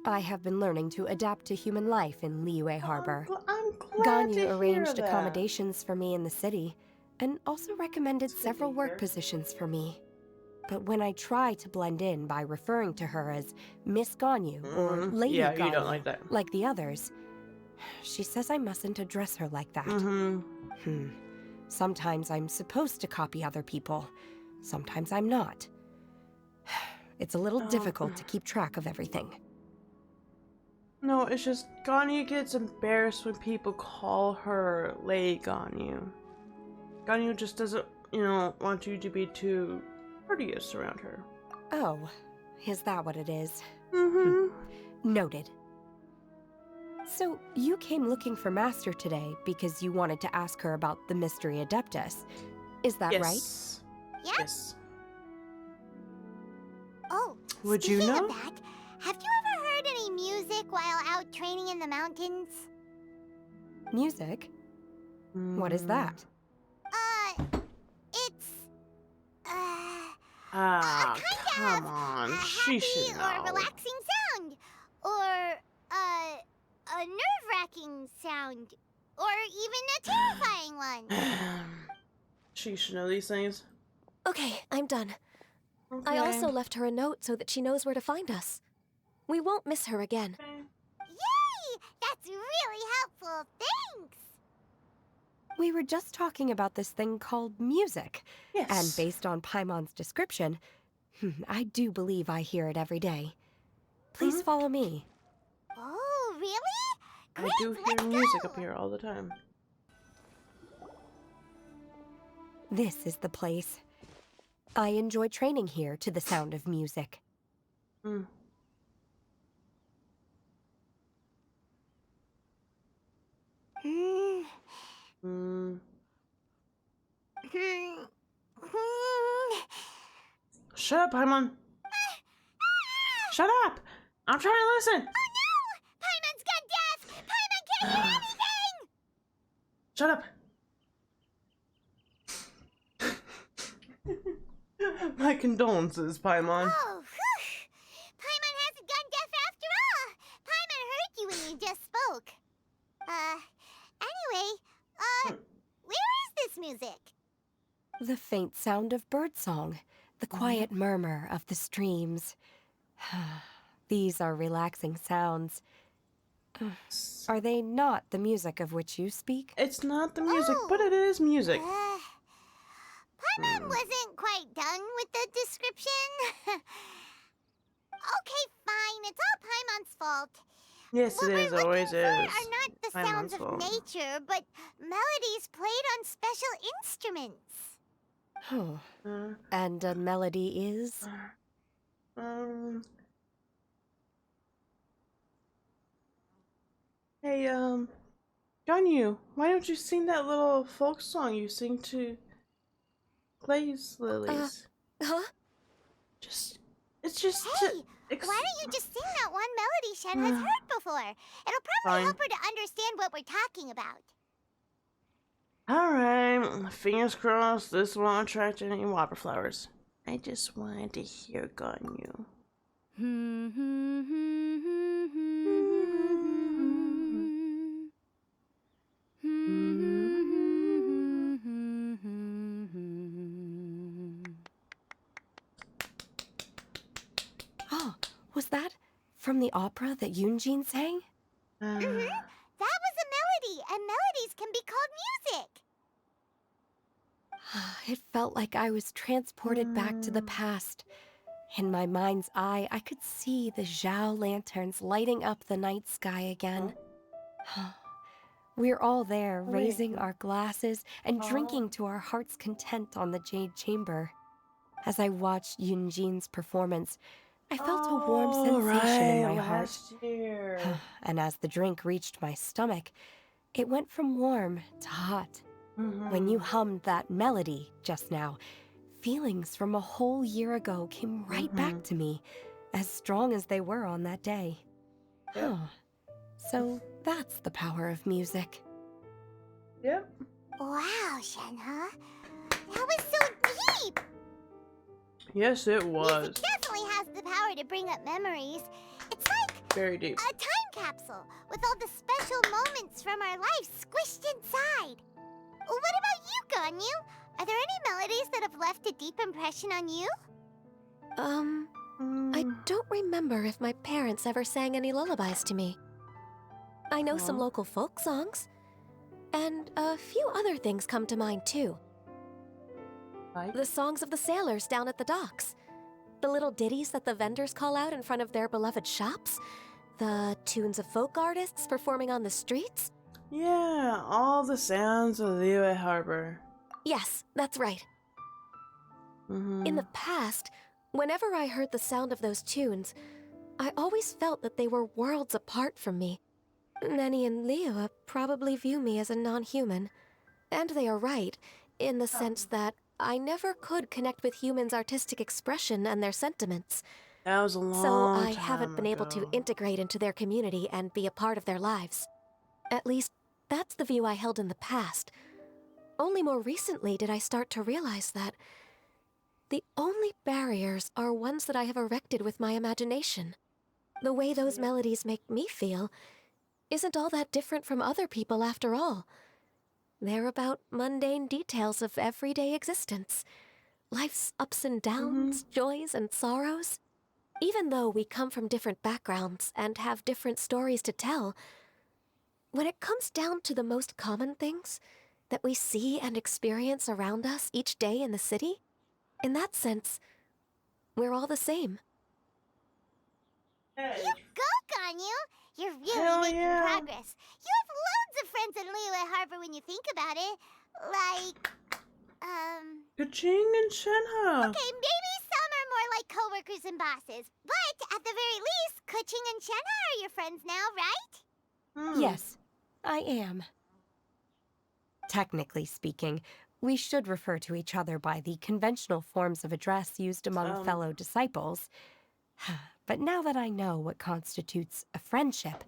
Speaker 14: I have been learning to adapt to human life in Liyue Harbor.
Speaker 1: I'm glad to
Speaker 14: Ganyu
Speaker 1: hear
Speaker 14: arranged
Speaker 1: that.
Speaker 14: accommodations for me in the city, and also recommended several work positions for me. But when I try to blend in by referring to her as Miss Ganyu or Lady
Speaker 1: yeah,
Speaker 14: Ganyu,
Speaker 1: you don't like that.
Speaker 14: like the others, she says I mustn't address her like that. Sometimes I'm supposed to copy other people. Sometimes I'm not. It's a little difficult to keep track of everything.
Speaker 1: No, it's just Ganyu gets embarrassed when people call her Lady Ganyu. Ganyu just doesn't, want you to be too courteous around her.
Speaker 14: Oh, is that what it is? Noted. So, you came looking for Master today because you wanted to ask her about the Mystery Adeptus. Is that right?
Speaker 1: Yes.
Speaker 5: Oh,
Speaker 1: Would you
Speaker 5: speaking
Speaker 1: know?
Speaker 5: of that, have you ever heard any music while out training in the mountains?
Speaker 14: Music? What is that?
Speaker 5: It's
Speaker 1: Come on. She should
Speaker 5: or
Speaker 1: know.
Speaker 5: relaxing sound, or a nerve-wracking sound, or even a terrifying one.
Speaker 1: She should know these things.
Speaker 8: Okay, I'm done.
Speaker 1: Okay.
Speaker 8: I also left her a note so that she knows where to find us. We won't miss her again.
Speaker 5: Yay! That's really helpful. Thanks.
Speaker 14: We were just talking about this thing called music.
Speaker 1: Yes.
Speaker 14: And based on Paimon's description, I do believe I hear it every day. Please follow me.
Speaker 5: Oh, really?
Speaker 1: I
Speaker 5: Great,
Speaker 1: do hear
Speaker 5: let's
Speaker 1: music
Speaker 5: go.
Speaker 1: up here all the time.
Speaker 14: This is the place. I enjoy training here to the sound of music.
Speaker 1: Shut up, Paimon. Shut up! I'm trying to listen.
Speaker 5: Oh no! Paimon's gone deaf! Paimon can't hear anything!
Speaker 1: Shut up. My condolences, Paimon.
Speaker 5: Oh, whew! Paimon hasn't gone deaf after all! Paimon heard you when you just spoke. Anyway, where is this music?
Speaker 14: The faint sound of birdsong, the quiet murmur of the streams. These are relaxing sounds. Are they not the music of which you speak?
Speaker 1: It's not the music, but it is music.
Speaker 5: Paimon wasn't quite done with the description. Okay, fine. It's all Paimon's fault.
Speaker 1: Yes,
Speaker 5: What
Speaker 1: it
Speaker 5: we're
Speaker 1: is.
Speaker 5: looking
Speaker 1: Always
Speaker 5: for
Speaker 1: is.
Speaker 5: are not the
Speaker 1: Paimon's
Speaker 5: sounds of
Speaker 1: fault.
Speaker 5: nature, but melodies played on special instruments.
Speaker 14: Oh. And a melody is?
Speaker 1: Hey, Ganyu, why don't you sing that little folk song you sing to Glaze Lilies?
Speaker 8: Huh?
Speaker 1: It's just
Speaker 5: Hey, why don't you just sing that one melody Shen has heard before? It'll probably
Speaker 1: Fine.
Speaker 5: help her to understand what we're talking about.
Speaker 1: Alright, fingers crossed this won't attract any wildflowers. I just wanted to hear Ganyu.
Speaker 14: Oh, was that from the opera that Yunjin sang?
Speaker 5: That was a melody, and melodies can be called music.
Speaker 14: It felt like I was transported back to the past. In my mind's eye, I could see the Zhao lanterns lighting up the night sky again. We're all there, raising our glasses and drinking to our heart's content on the Jade Chamber. As I watched Yunjin's performance, I felt a warm sensation in my heart. And as the drink reached my stomach, it went from warm to hot. When you hummed that melody just now, feelings from a whole year ago came right back to me, as strong as they were on that day. So that's the power of music.
Speaker 1: Yep.
Speaker 5: Wow, Shenhe. That was so deep!
Speaker 1: Yes, it was.
Speaker 5: Music definitely has the power to bring up memories. It's like
Speaker 1: very deep.
Speaker 5: A time capsule with all the special moments from our lives squished inside. What about you, Ganyu? Are there any melodies that have left a deep impression on you?
Speaker 8: I don't remember if my parents ever sang any lullabies to me. I know some local folk songs, and a few other things come to mind too.
Speaker 1: Like?
Speaker 8: The songs of the sailors down at the docks, the little ditties that the vendors call out in front of their beloved shops, the tunes of folk artists performing on the streets.
Speaker 1: Yeah, all the sounds of Liyue Harbor.
Speaker 8: Yes, that's right. In the past, whenever I heard the sound of those tunes, I always felt that they were worlds apart from me. Nenny and Liyue probably view me as a non-human. And they are right, in the sense that I never could connect with humans' artistic expression and their sentiments.
Speaker 1: That was a long
Speaker 8: So I
Speaker 1: time
Speaker 8: haven't been able to
Speaker 1: ago.
Speaker 8: integrate into their community and be a part of their lives. At least, that's the view I held in the past. Only more recently did I start to realize that the only barriers are ones that I have erected with my imagination. The way those melodies make me feel isn't all that different from other people after all. They're about mundane details of everyday existence. Life's ups and downs, joys and sorrows. Even though we come from different backgrounds and have different stories to tell, when it comes down to the most common things that we see and experience around us each day in the city, in that sense, we're all the same.
Speaker 1: Hey.
Speaker 5: You go, Ganyu! You're really making progress. You have loads of friends in Liyue Harbor when you think about it. Like,
Speaker 1: Kaching and Shenhe.
Speaker 5: Okay, maybe some are more like coworkers and bosses. But at the very least, Kaching and Shenhe are your friends now, right?
Speaker 14: Yes, I am. Technically speaking, we should refer to each other by the conventional forms of address used among fellow disciples. But now that I know what constitutes a friendship,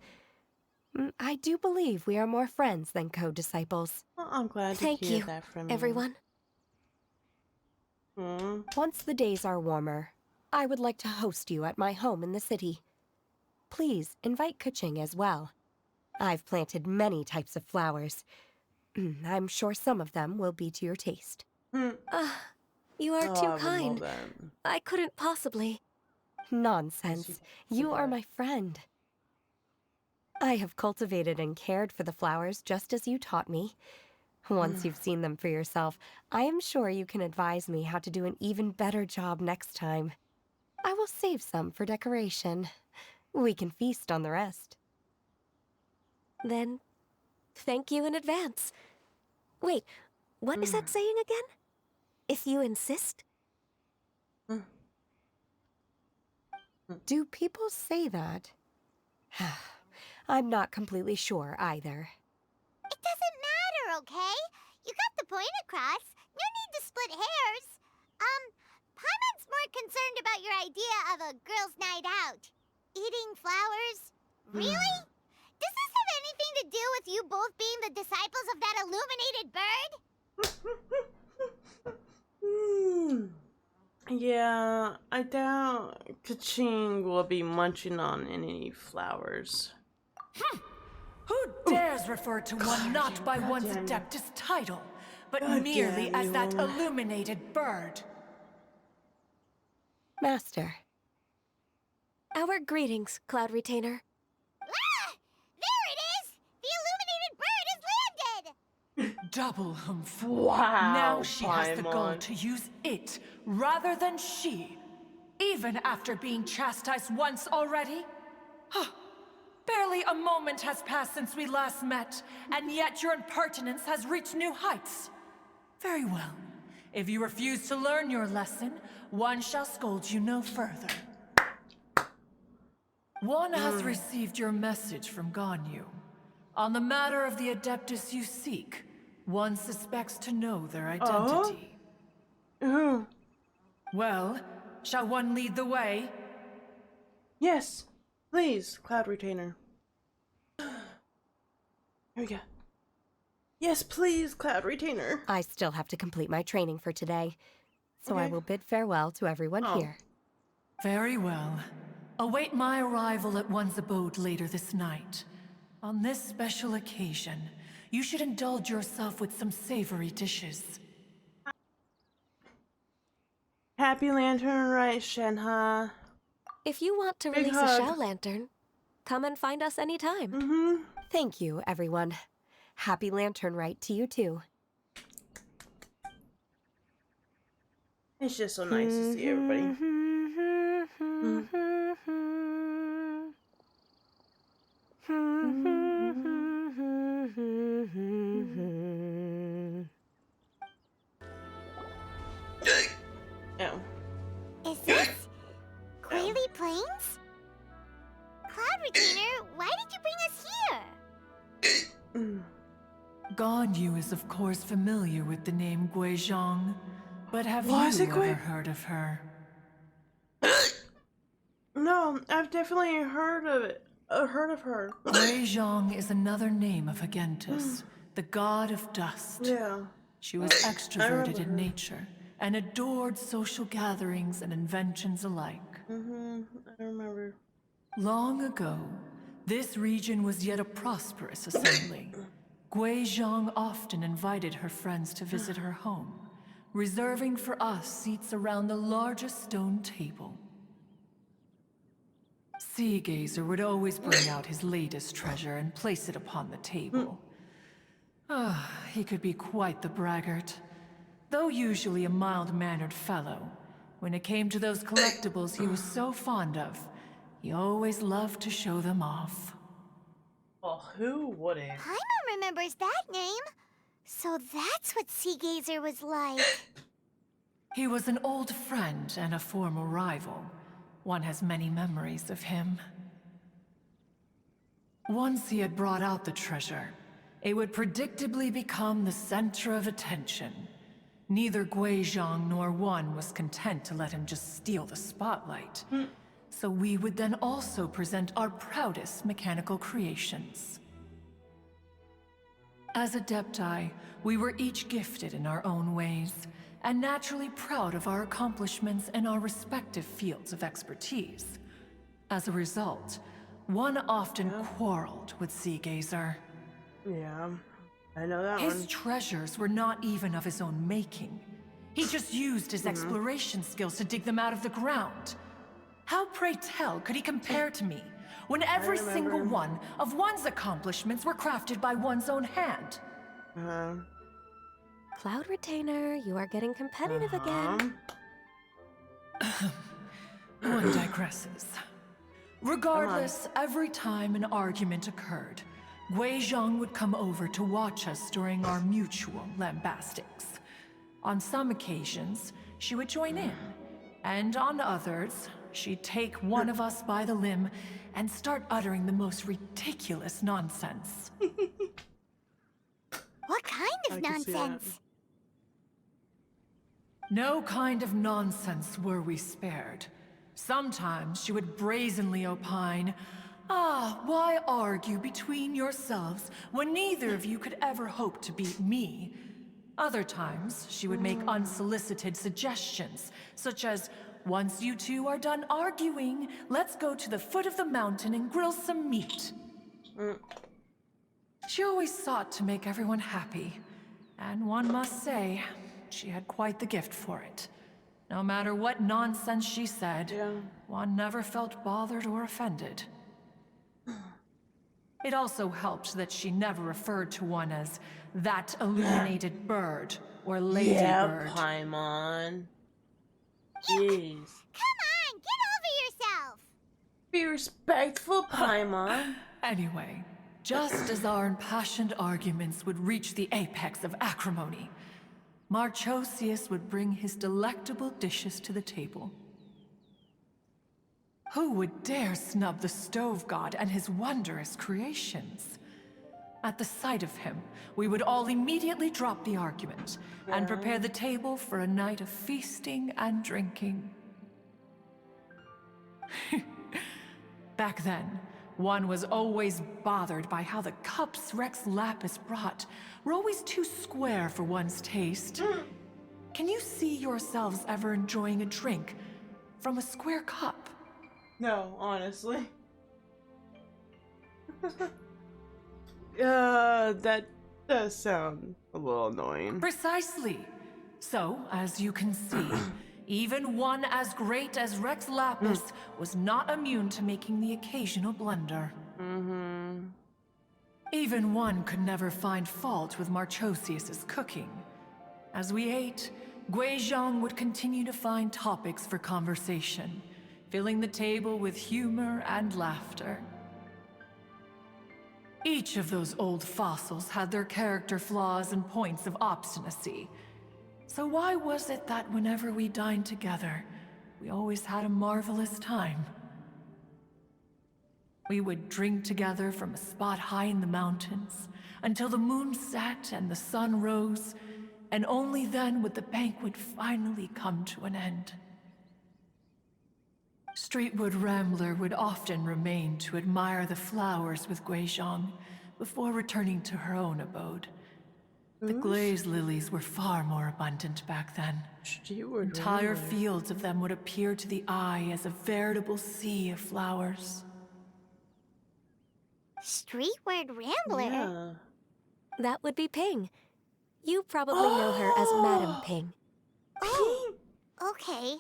Speaker 14: I do believe we are more friends than co-disciples.
Speaker 1: Well, I'm glad to
Speaker 8: Thank
Speaker 1: hear
Speaker 8: you,
Speaker 1: that from you.
Speaker 8: everyone.
Speaker 14: Once the days are warmer, I would like to host you at my home in the city. Please invite Kaching as well. I've planted many types of flowers. I'm sure some of them will be to your taste.
Speaker 8: You are too kind. I couldn't possibly.
Speaker 14: Nonsense. You are my friend. I have cultivated and cared for the flowers just as you taught me. Once you've seen them for yourself, I am sure you can advise me how to do an even better job next time. I will save some for decoration. We can feast on the rest.
Speaker 8: Then, thank you in advance. Wait, what is that saying again? If you insist?
Speaker 14: Do people say that? I'm not completely sure either.
Speaker 5: It doesn't matter, okay? You got the point across. No need to split hairs. Paimon's more concerned about your idea of a girls' night out. Eating flowers? Really? Does this have anything to do with you both being the disciples of that illuminated bird?
Speaker 1: Yeah, I doubt Kaching will be munching on any flowers.
Speaker 15: Who dares refer to one not by one's adeptus title, but merely as that illuminated bird?
Speaker 14: Master.
Speaker 8: Our greetings, Cloud Retainer.
Speaker 5: Ah! There
Speaker 15: Double humph.
Speaker 1: Wow,
Speaker 15: Now she has the gall
Speaker 1: Paimon.
Speaker 15: to use it rather than she. Even after being chastised once already? Huh. Barely a moment has passed since we last met, and yet your impertinence has reached new heights. Very well. If you refuse to learn your lesson, one shall scold you no further. One has received your message from Ganyu. On the matter of the Adeptus you seek, one suspects to know their identity. Well, shall one lead the way?
Speaker 1: Yes, please, Cloud Retainer. Here we go. Yes, please, Cloud Retainer.
Speaker 14: I still have to complete my training for today, so I
Speaker 1: Okay.
Speaker 14: will bid farewell to everyone here.
Speaker 15: Very well. Await my arrival at one's abode later this night. On this special occasion, you should indulge yourself with some savory dishes.
Speaker 1: Happy Lantern Rite, Shenhe.
Speaker 8: If you want to
Speaker 1: Big
Speaker 8: release
Speaker 1: hug.
Speaker 8: a shell lantern, come and find us anytime.
Speaker 14: Thank you, everyone. Happy Lantern Rite to you too.
Speaker 1: It's just so nice to see everybody. Oh.
Speaker 3: Is this Quaily Plains? Cloud Retainer, why did you bring us here?
Speaker 15: Ganyu is of course familiar with the name Guizhong, but have
Speaker 1: Why is
Speaker 15: you
Speaker 1: it
Speaker 15: ever heard of her?
Speaker 1: No, I've definitely heard of it. Heard of her.
Speaker 15: Guizhong is another name of Agentus, the god of dust.
Speaker 1: Yeah.
Speaker 15: She was extroverted in nature and adored social gatherings and inventions alike.
Speaker 1: I remember.
Speaker 15: Long ago, this region was yet a prosperous assembly. Guizhong often invited her friends to visit her home, reserving for us seats around the largest stone table. Sea Gazer would always bring out his latest treasure and place it upon the table. He could be quite the braggart. Though usually a mild-mannered fellow, when it came to those collectibles he was so fond of, he always loved to show them off.
Speaker 1: Well, who wouldn't?
Speaker 3: Paimon remembers that name. So that's what Sea Gazer was like.
Speaker 15: He was an old friend and a former rival. One has many memories of him. Once he had brought out the treasure, it would predictably become the center of attention. Neither Guizhong nor one was content to let him just steal the spotlight. So we would then also present our proudest mechanical creations. As Adepti, we were each gifted in our own ways, and naturally proud of our accomplishments in our respective fields of expertise. As a result, one often quarreled with Sea Gazer.
Speaker 1: Yeah, I know that
Speaker 15: His
Speaker 1: one.
Speaker 15: treasures were not even of his own making. He just used his exploration skills to dig them out of the ground. How, pray tell, could he compare to me, when every single one of one's accomplishments were crafted by one's own hand?
Speaker 8: Cloud Retainer, you are getting competitive again.
Speaker 15: One digresses. Regardless, every time an argument occurred, Guizhong would come over to watch us during our mutual lambastics. On some occasions, she would join in, and on others, she'd take one of us by the limb and start uttering the most ridiculous nonsense.
Speaker 3: What kind of nonsense?
Speaker 15: No kind of nonsense were we spared. Sometimes she would brazenly opine, why argue between yourselves when neither of you could ever hope to beat me? Other times, she would make unsolicited suggestions, such as, once you two are done arguing, let's go to the foot of the mountain and grill some meat. She always sought to make everyone happy, and one must say, she had quite the gift for it. No matter what nonsense she said, one never felt bothered or offended. It also helped that she never referred to one as that illuminated bird or lady bird.
Speaker 1: Yeah, Paimon. Jeez.
Speaker 5: Come on, get over yourself!
Speaker 1: Be respectful, Paimon.
Speaker 15: Anyway, just as our impassioned arguments would reach the apex of acrimony, Marchosius would bring his delectable dishes to the table. Who would dare snub the stove god and his wondrous creations? At the sight of him, we would all immediately drop the argument and prepare the table for a night of feasting and drinking. Back then, one was always bothered by how the cups Rex Lapis brought were always too square for one's taste. Can you see yourselves ever enjoying a drink from a square cup?
Speaker 1: No, honestly. That does sound a little annoying.
Speaker 15: Precisely. So, as you can see, even one as great as Rex Lapis was not immune to making the occasional blunder. Even one could never find fault with Marchosius's cooking. As we ate, Guizhong would continue to find topics for conversation, filling the table with humor and laughter. Each of those old fossils had their character flaws and points of obstinacy. So why was it that whenever we dined together, we always had a marvelous time? We would drink together from a spot high in the mountains until the moon set and the sun rose, and only then would the banquet finally come to an end. Streetwood Rambler would often remain to admire the flowers with Guizhong before returning to her own abode. The glaze lilies were far more abundant back then. Entire fields of them would appear to the eye as a veritable sea of flowers.
Speaker 5: Streetward Rambler?
Speaker 8: Yeah. That would be Ping. You probably know her as Madam Ping.
Speaker 5: Oh, okay.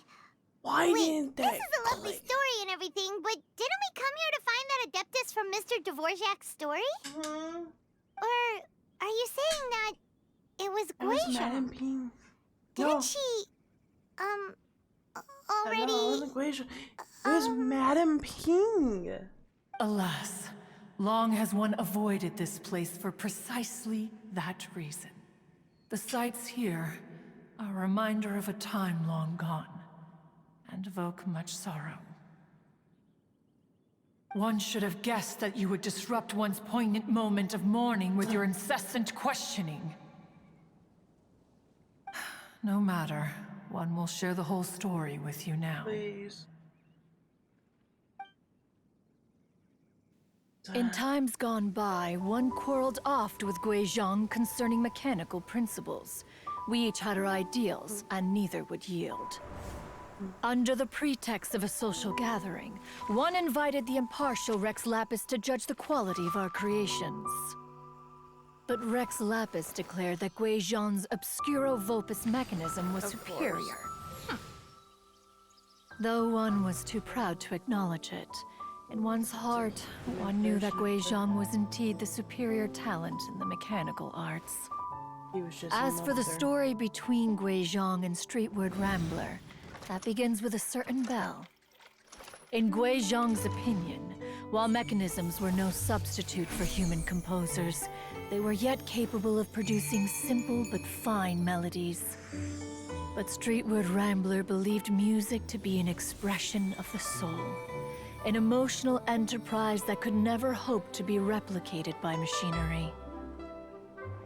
Speaker 1: Why
Speaker 5: Wait,
Speaker 1: didn't that
Speaker 5: this is a lovely story and everything, but didn't we come here to find that Adeptus from Mr. Dvorak's story? Or are you saying that it was
Speaker 1: Madam
Speaker 5: Guizhong?
Speaker 1: Ping.
Speaker 5: Didn't she, already...
Speaker 1: No, it wasn't Guizhong. It was Madam Ping.
Speaker 15: Alas, long has one avoided this place for precisely that reason. The sights here are a reminder of a time long gone, and evoke much sorrow. One should have guessed that you would disrupt one's poignant moment of mourning with your incessant questioning. No matter, one will share the whole story with you now.
Speaker 1: Please.
Speaker 16: In times gone by, one quarreled oft with Guizhong concerning mechanical principles. We each had our ideals, and neither would yield. Under the pretext of a social gathering, one invited the impartial Rex Lapis to judge the quality of our creations. But Rex Lapis declared that Guizhong's Obscuro Vulpus mechanism was superior. Though one was too proud to acknowledge it, in one's heart, one knew that Guizhong was indeed the superior talent in the mechanical arts. As for the story between Guizhong and Streetward Rambler, that begins with a certain bell. In Guizhong's opinion, while mechanisms were no substitute for human composers, they were yet capable of producing simple but fine melodies. But Streetward Rambler believed music to be an expression of the soul, an emotional enterprise that could never hope to be replicated by machinery.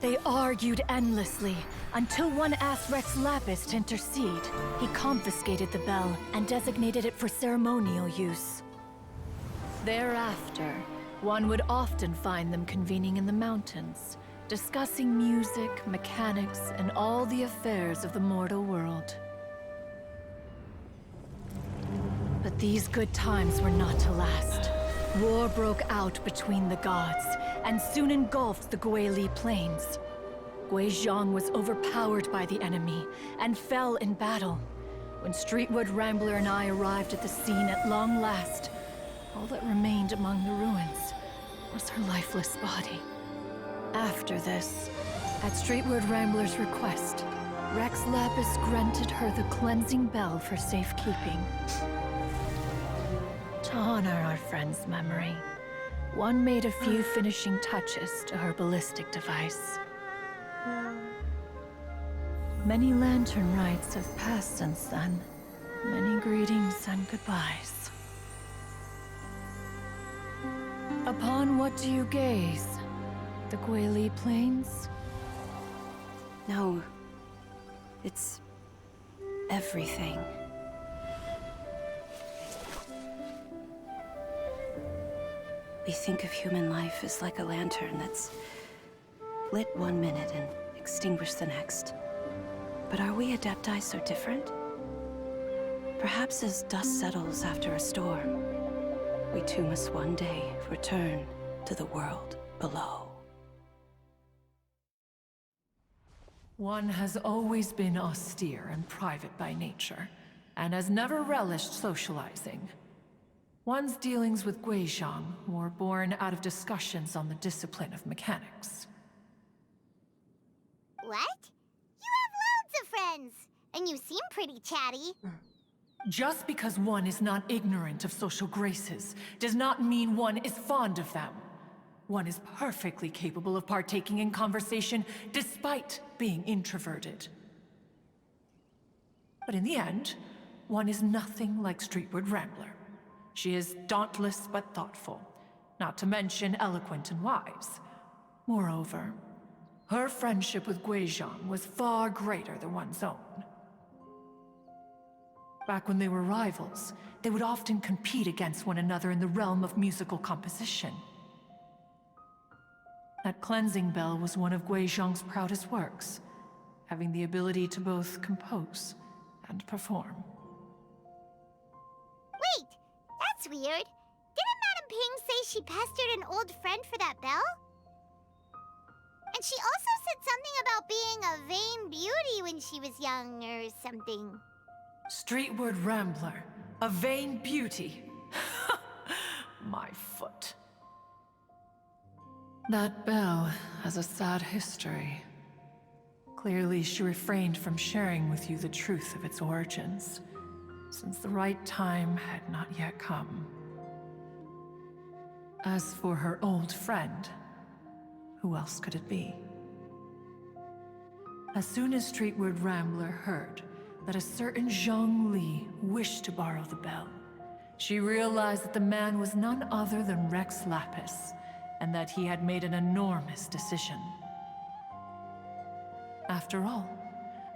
Speaker 16: They argued endlessly, until one asked Rex Lapis to intercede. He confiscated the bell and designated it for ceremonial use. Thereafter, one would often find them convening in the mountains, discussing music, mechanics, and all the affairs of the mortal world. But these good times were not to last. War broke out between the gods, and soon engulfed the Guili plains. Guizhong was overpowered by the enemy, and fell in battle. When Streetwood Rambler and I arrived at the scene at long last, all that remained among the ruins was her lifeless body. After this, at Streetward Rambler's request, Rex Lapis granted her the cleansing bell for safekeeping. To honor our friend's memory, one made a few finishing touches to her ballistic device. Many lantern rites have passed since then. Many greetings and goodbyes. Upon what do you gaze? The Guili Plains?
Speaker 14: No. It's everything. We think of human life as like a lantern that's lit one minute and extinguished the next. But are we Adepti so different? Perhaps as dust settles after a storm, we too must one day return to the world below.
Speaker 15: One has always been austere and private by nature, and has never relished socializing. One's dealings with Guizhong were born out of discussions on the discipline of mechanics.
Speaker 5: What? You have loads of friends, and you seem pretty chatty.
Speaker 15: Just because one is not ignorant of social graces does not mean one is fond of them. One is perfectly capable of partaking in conversation despite being introverted. But in the end, one is nothing like Streetward Rambler. She is dauntless but thoughtful, not to mention eloquent and wise. Moreover, her friendship with Guizhong was far greater than one's own. Back when they were rivals, they would often compete against one another in the realm of musical composition. That cleansing bell was one of Guizhong's proudest works, having the ability to both compose and perform.
Speaker 5: Wait, that's weird. Didn't Madame Ping say she pestered an old friend for that bell? And she also said something about being a vain beauty when she was young or something.
Speaker 15: Streetward Rambler, a vain beauty. My foot. That bell has a sad history. Clearly, she refrained from sharing with you the truth of its origins, since the right time had not yet come. As for her old friend, who else could it be? As soon as Streetward Rambler heard that a certain Zhang Li wished to borrow the bell, she realized that the man was none other than Rex Lapis, and that he had made an enormous decision. After all,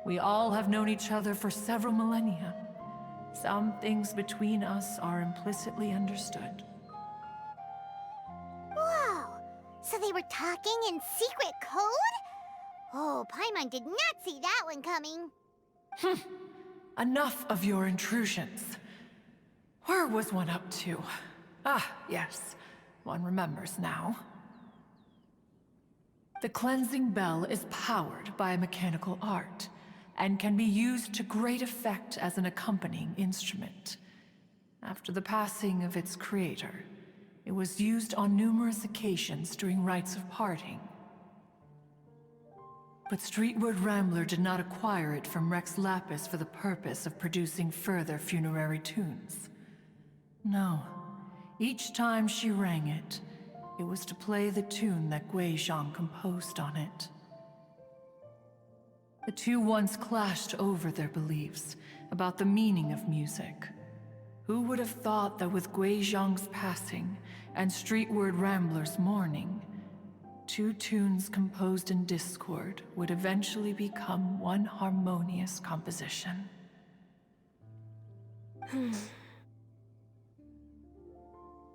Speaker 15: we all have known each other for several millennia. Some things between us are implicitly understood.
Speaker 5: Whoa! So they were talking in secret code? Oh, Paimon did not see that one coming.
Speaker 15: Enough of your intrusions. Where was one up to? Ah, yes. One remembers now. The cleansing bell is powered by a mechanical art, and can be used to great effect as an accompanying instrument. After the passing of its creator, it was used on numerous occasions during rites of parting. But Streetward Rambler did not acquire it from Rex Lapis for the purpose of producing further funerary tunes. No. Each time she rang it, it was to play the tune that Guizhong composed on it. The two once clashed over their beliefs about the meaning of music. Who would have thought that with Guizhong's passing and Streetward Rambler's mourning, two tunes composed in discord would eventually become one harmonious composition?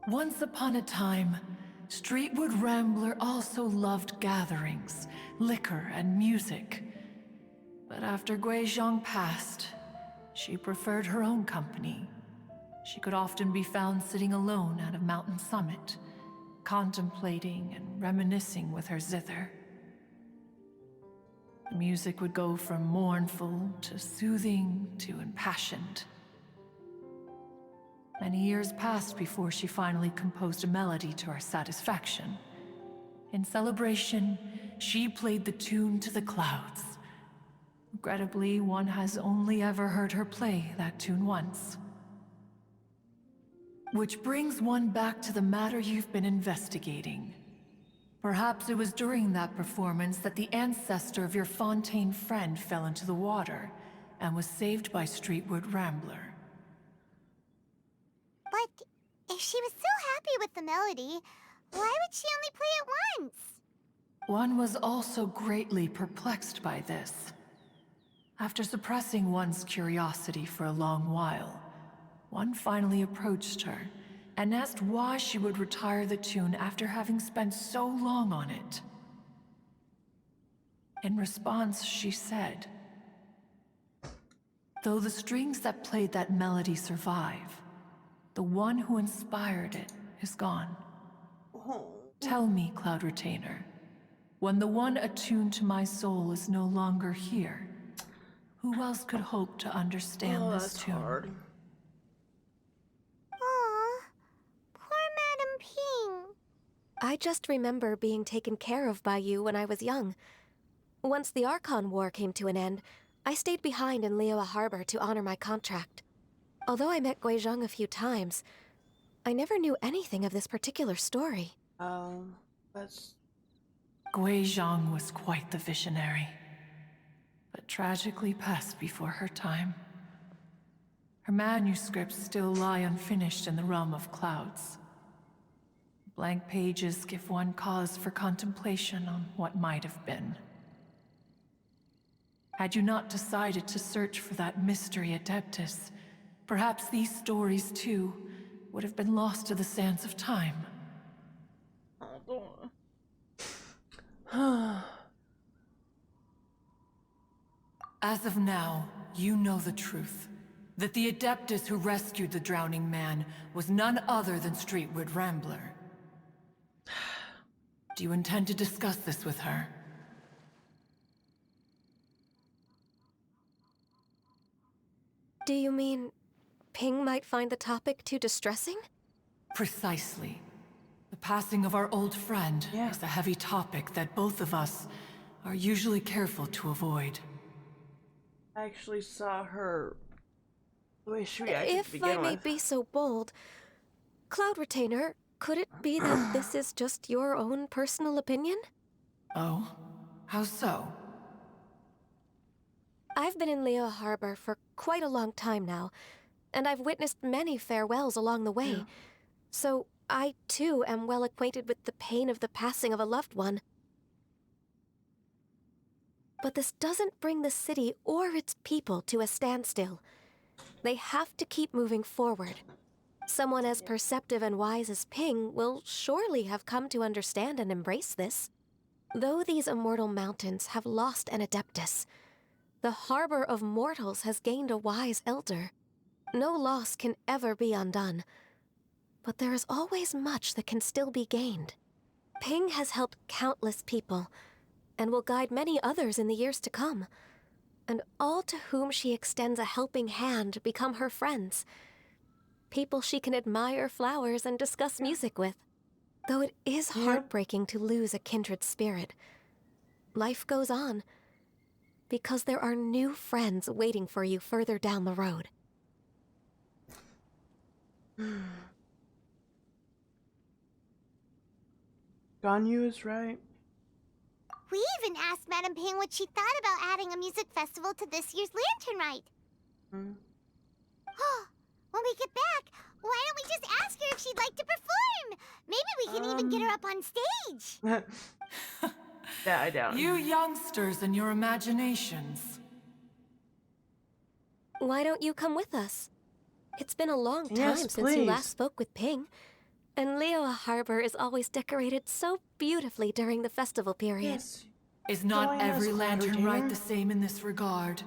Speaker 15: Once upon a time, Streetward Rambler also loved gatherings, liquor, and music. But after Guizhong passed, she preferred her own company. She could often be found sitting alone at a mountain summit, contemplating and reminiscing with her zither. The music would go from mournful to soothing to impassioned. Many years passed before she finally composed a melody to our satisfaction. In celebration, she played the tune to the clouds. Regrettably, one has only ever heard her play that tune once. Which brings one back to the matter you've been investigating. Perhaps it was during that performance that the ancestor of your Fontaine friend fell into the water and was saved by Streetwood Rambler.
Speaker 5: But if she was so happy with the melody, why would she only play it once?
Speaker 15: One was also greatly perplexed by this. After suppressing one's curiosity for a long while, one finally approached her and asked why she would retire the tune after having spent so long on it. In response, she said, "Though the strings that played that melody survive, the one who inspired it is gone. Tell me, Cloud Retainer, when the one attuned to my soul is no longer here, who else could hope to understand this tune?"
Speaker 1: Hard.
Speaker 5: Aw, poor Madam Ping.
Speaker 8: I just remember being taken care of by you when I was young. Once the Archon War came to an end, I stayed behind in Liyue Harbor to honor my contract. Although I met Guizhong a few times, I never knew anything of this particular story.
Speaker 1: That's...
Speaker 15: Guizhong was quite the visionary, but tragically passed before her time. Her manuscripts still lie unfinished in the realm of clouds. Blank pages give one cause for contemplation on what might have been. Had you not decided to search for that mystery Adeptus, perhaps these stories, too, would have been lost to the sands of time. As of now, you know the truth. That the Adeptus who rescued the drowning man was none other than Streetwood Rambler. Do you intend to discuss this with her?
Speaker 8: Do you mean Ping might find the topic too distressing?
Speaker 15: Precisely. The passing of our old friend is a heavy topic that both of us are usually careful to avoid.
Speaker 1: I actually saw her... the way she reacted to
Speaker 8: If
Speaker 1: begin
Speaker 8: I may
Speaker 1: with.
Speaker 8: be so bold, Cloud Retainer, could it be that this is just your own personal opinion?
Speaker 15: Oh? How so?
Speaker 8: I've been in Liyue Harbor for quite a long time now, and I've witnessed many farewells along the way. So I, too, am well acquainted with the pain of the passing of a loved one. But this doesn't bring the city or its people to a standstill. They have to keep moving forward. Someone as perceptive and wise as Ping will surely have come to understand and embrace this. Though these immortal mountains have lost an Adeptus, the harbor of mortals has gained a wise elder. No loss can ever be undone, but there is always much that can still be gained. Ping has helped countless people, and will guide many others in the years to come. And all to whom she extends a helping hand become her friends. People she can admire flowers and discuss music with. Though it is heartbreaking to lose a kindred spirit, life goes on, because there are new friends waiting for you further down the road.
Speaker 1: Ganyu is right.
Speaker 5: We even asked Madam Ping what she thought about adding a music festival to this year's Lantern Rite. When we get back, why don't we just ask her if she'd like to perform? Maybe we can even get her up on stage.
Speaker 1: Yeah, I doubt it.
Speaker 15: You youngsters and your imaginations.
Speaker 8: Why don't you come with us? It's been a long time
Speaker 1: Yes,
Speaker 8: since you
Speaker 1: please.
Speaker 8: last spoke with Ping. And Liyue Harbor is always decorated so beautifully during the festival period.
Speaker 15: Is not
Speaker 1: Join us,
Speaker 15: every
Speaker 1: Cloud
Speaker 15: lantern rite
Speaker 1: Retainer.
Speaker 15: the same in this regard?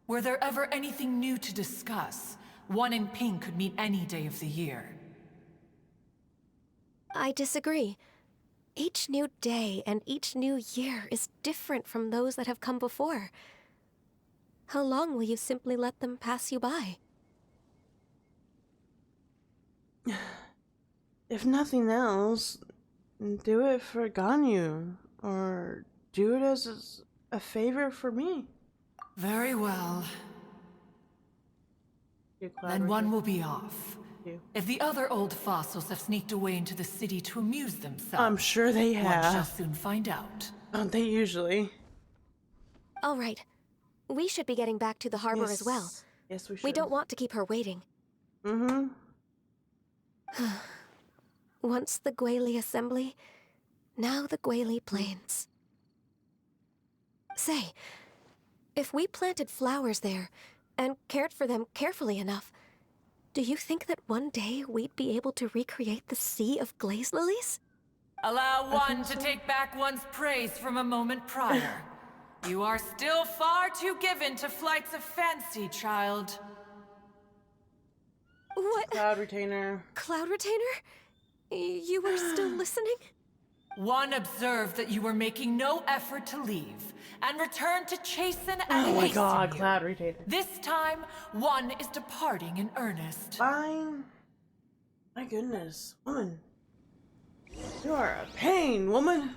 Speaker 15: Were there ever anything new to discuss? One in Pink could meet any day of the year.
Speaker 8: I disagree. Each new day and each new year is different from those that have come before. How long will you simply let them pass you by?
Speaker 1: if nothing else, do it for Ganyu, or do it as a favor for me.
Speaker 15: Very well. Then one will be off. If the other old fossils have sneaked away into the city to amuse themselves,
Speaker 1: I'm sure they have.
Speaker 15: One shall soon find out.
Speaker 1: Don't they usually?
Speaker 8: All right. We should be getting back to the harbor as well.
Speaker 1: Yes, we should.
Speaker 8: We don't want to keep her waiting.
Speaker 1: Mm-hmm.
Speaker 8: Once the Guili Assembly, now the Guili Plains. Say, if we planted flowers there and cared for them carefully enough, do you think that one day we'd be able to recreate the sea of glaze lilies?
Speaker 15: Allow one to take back one's praise from a moment prior. You are still far too given to flights of fancy, child.
Speaker 8: What?
Speaker 1: Cloud Retainer.
Speaker 8: Cloud Retainer? You were still listening?
Speaker 15: One observed that you were making no effort to leave, and returned to chasten and
Speaker 1: Oh my
Speaker 15: hasten
Speaker 1: god,
Speaker 15: you.
Speaker 1: Cloud Retainer.
Speaker 15: This time, one is departing in earnest.
Speaker 1: Fine. My goodness, woman. You are a pain, woman.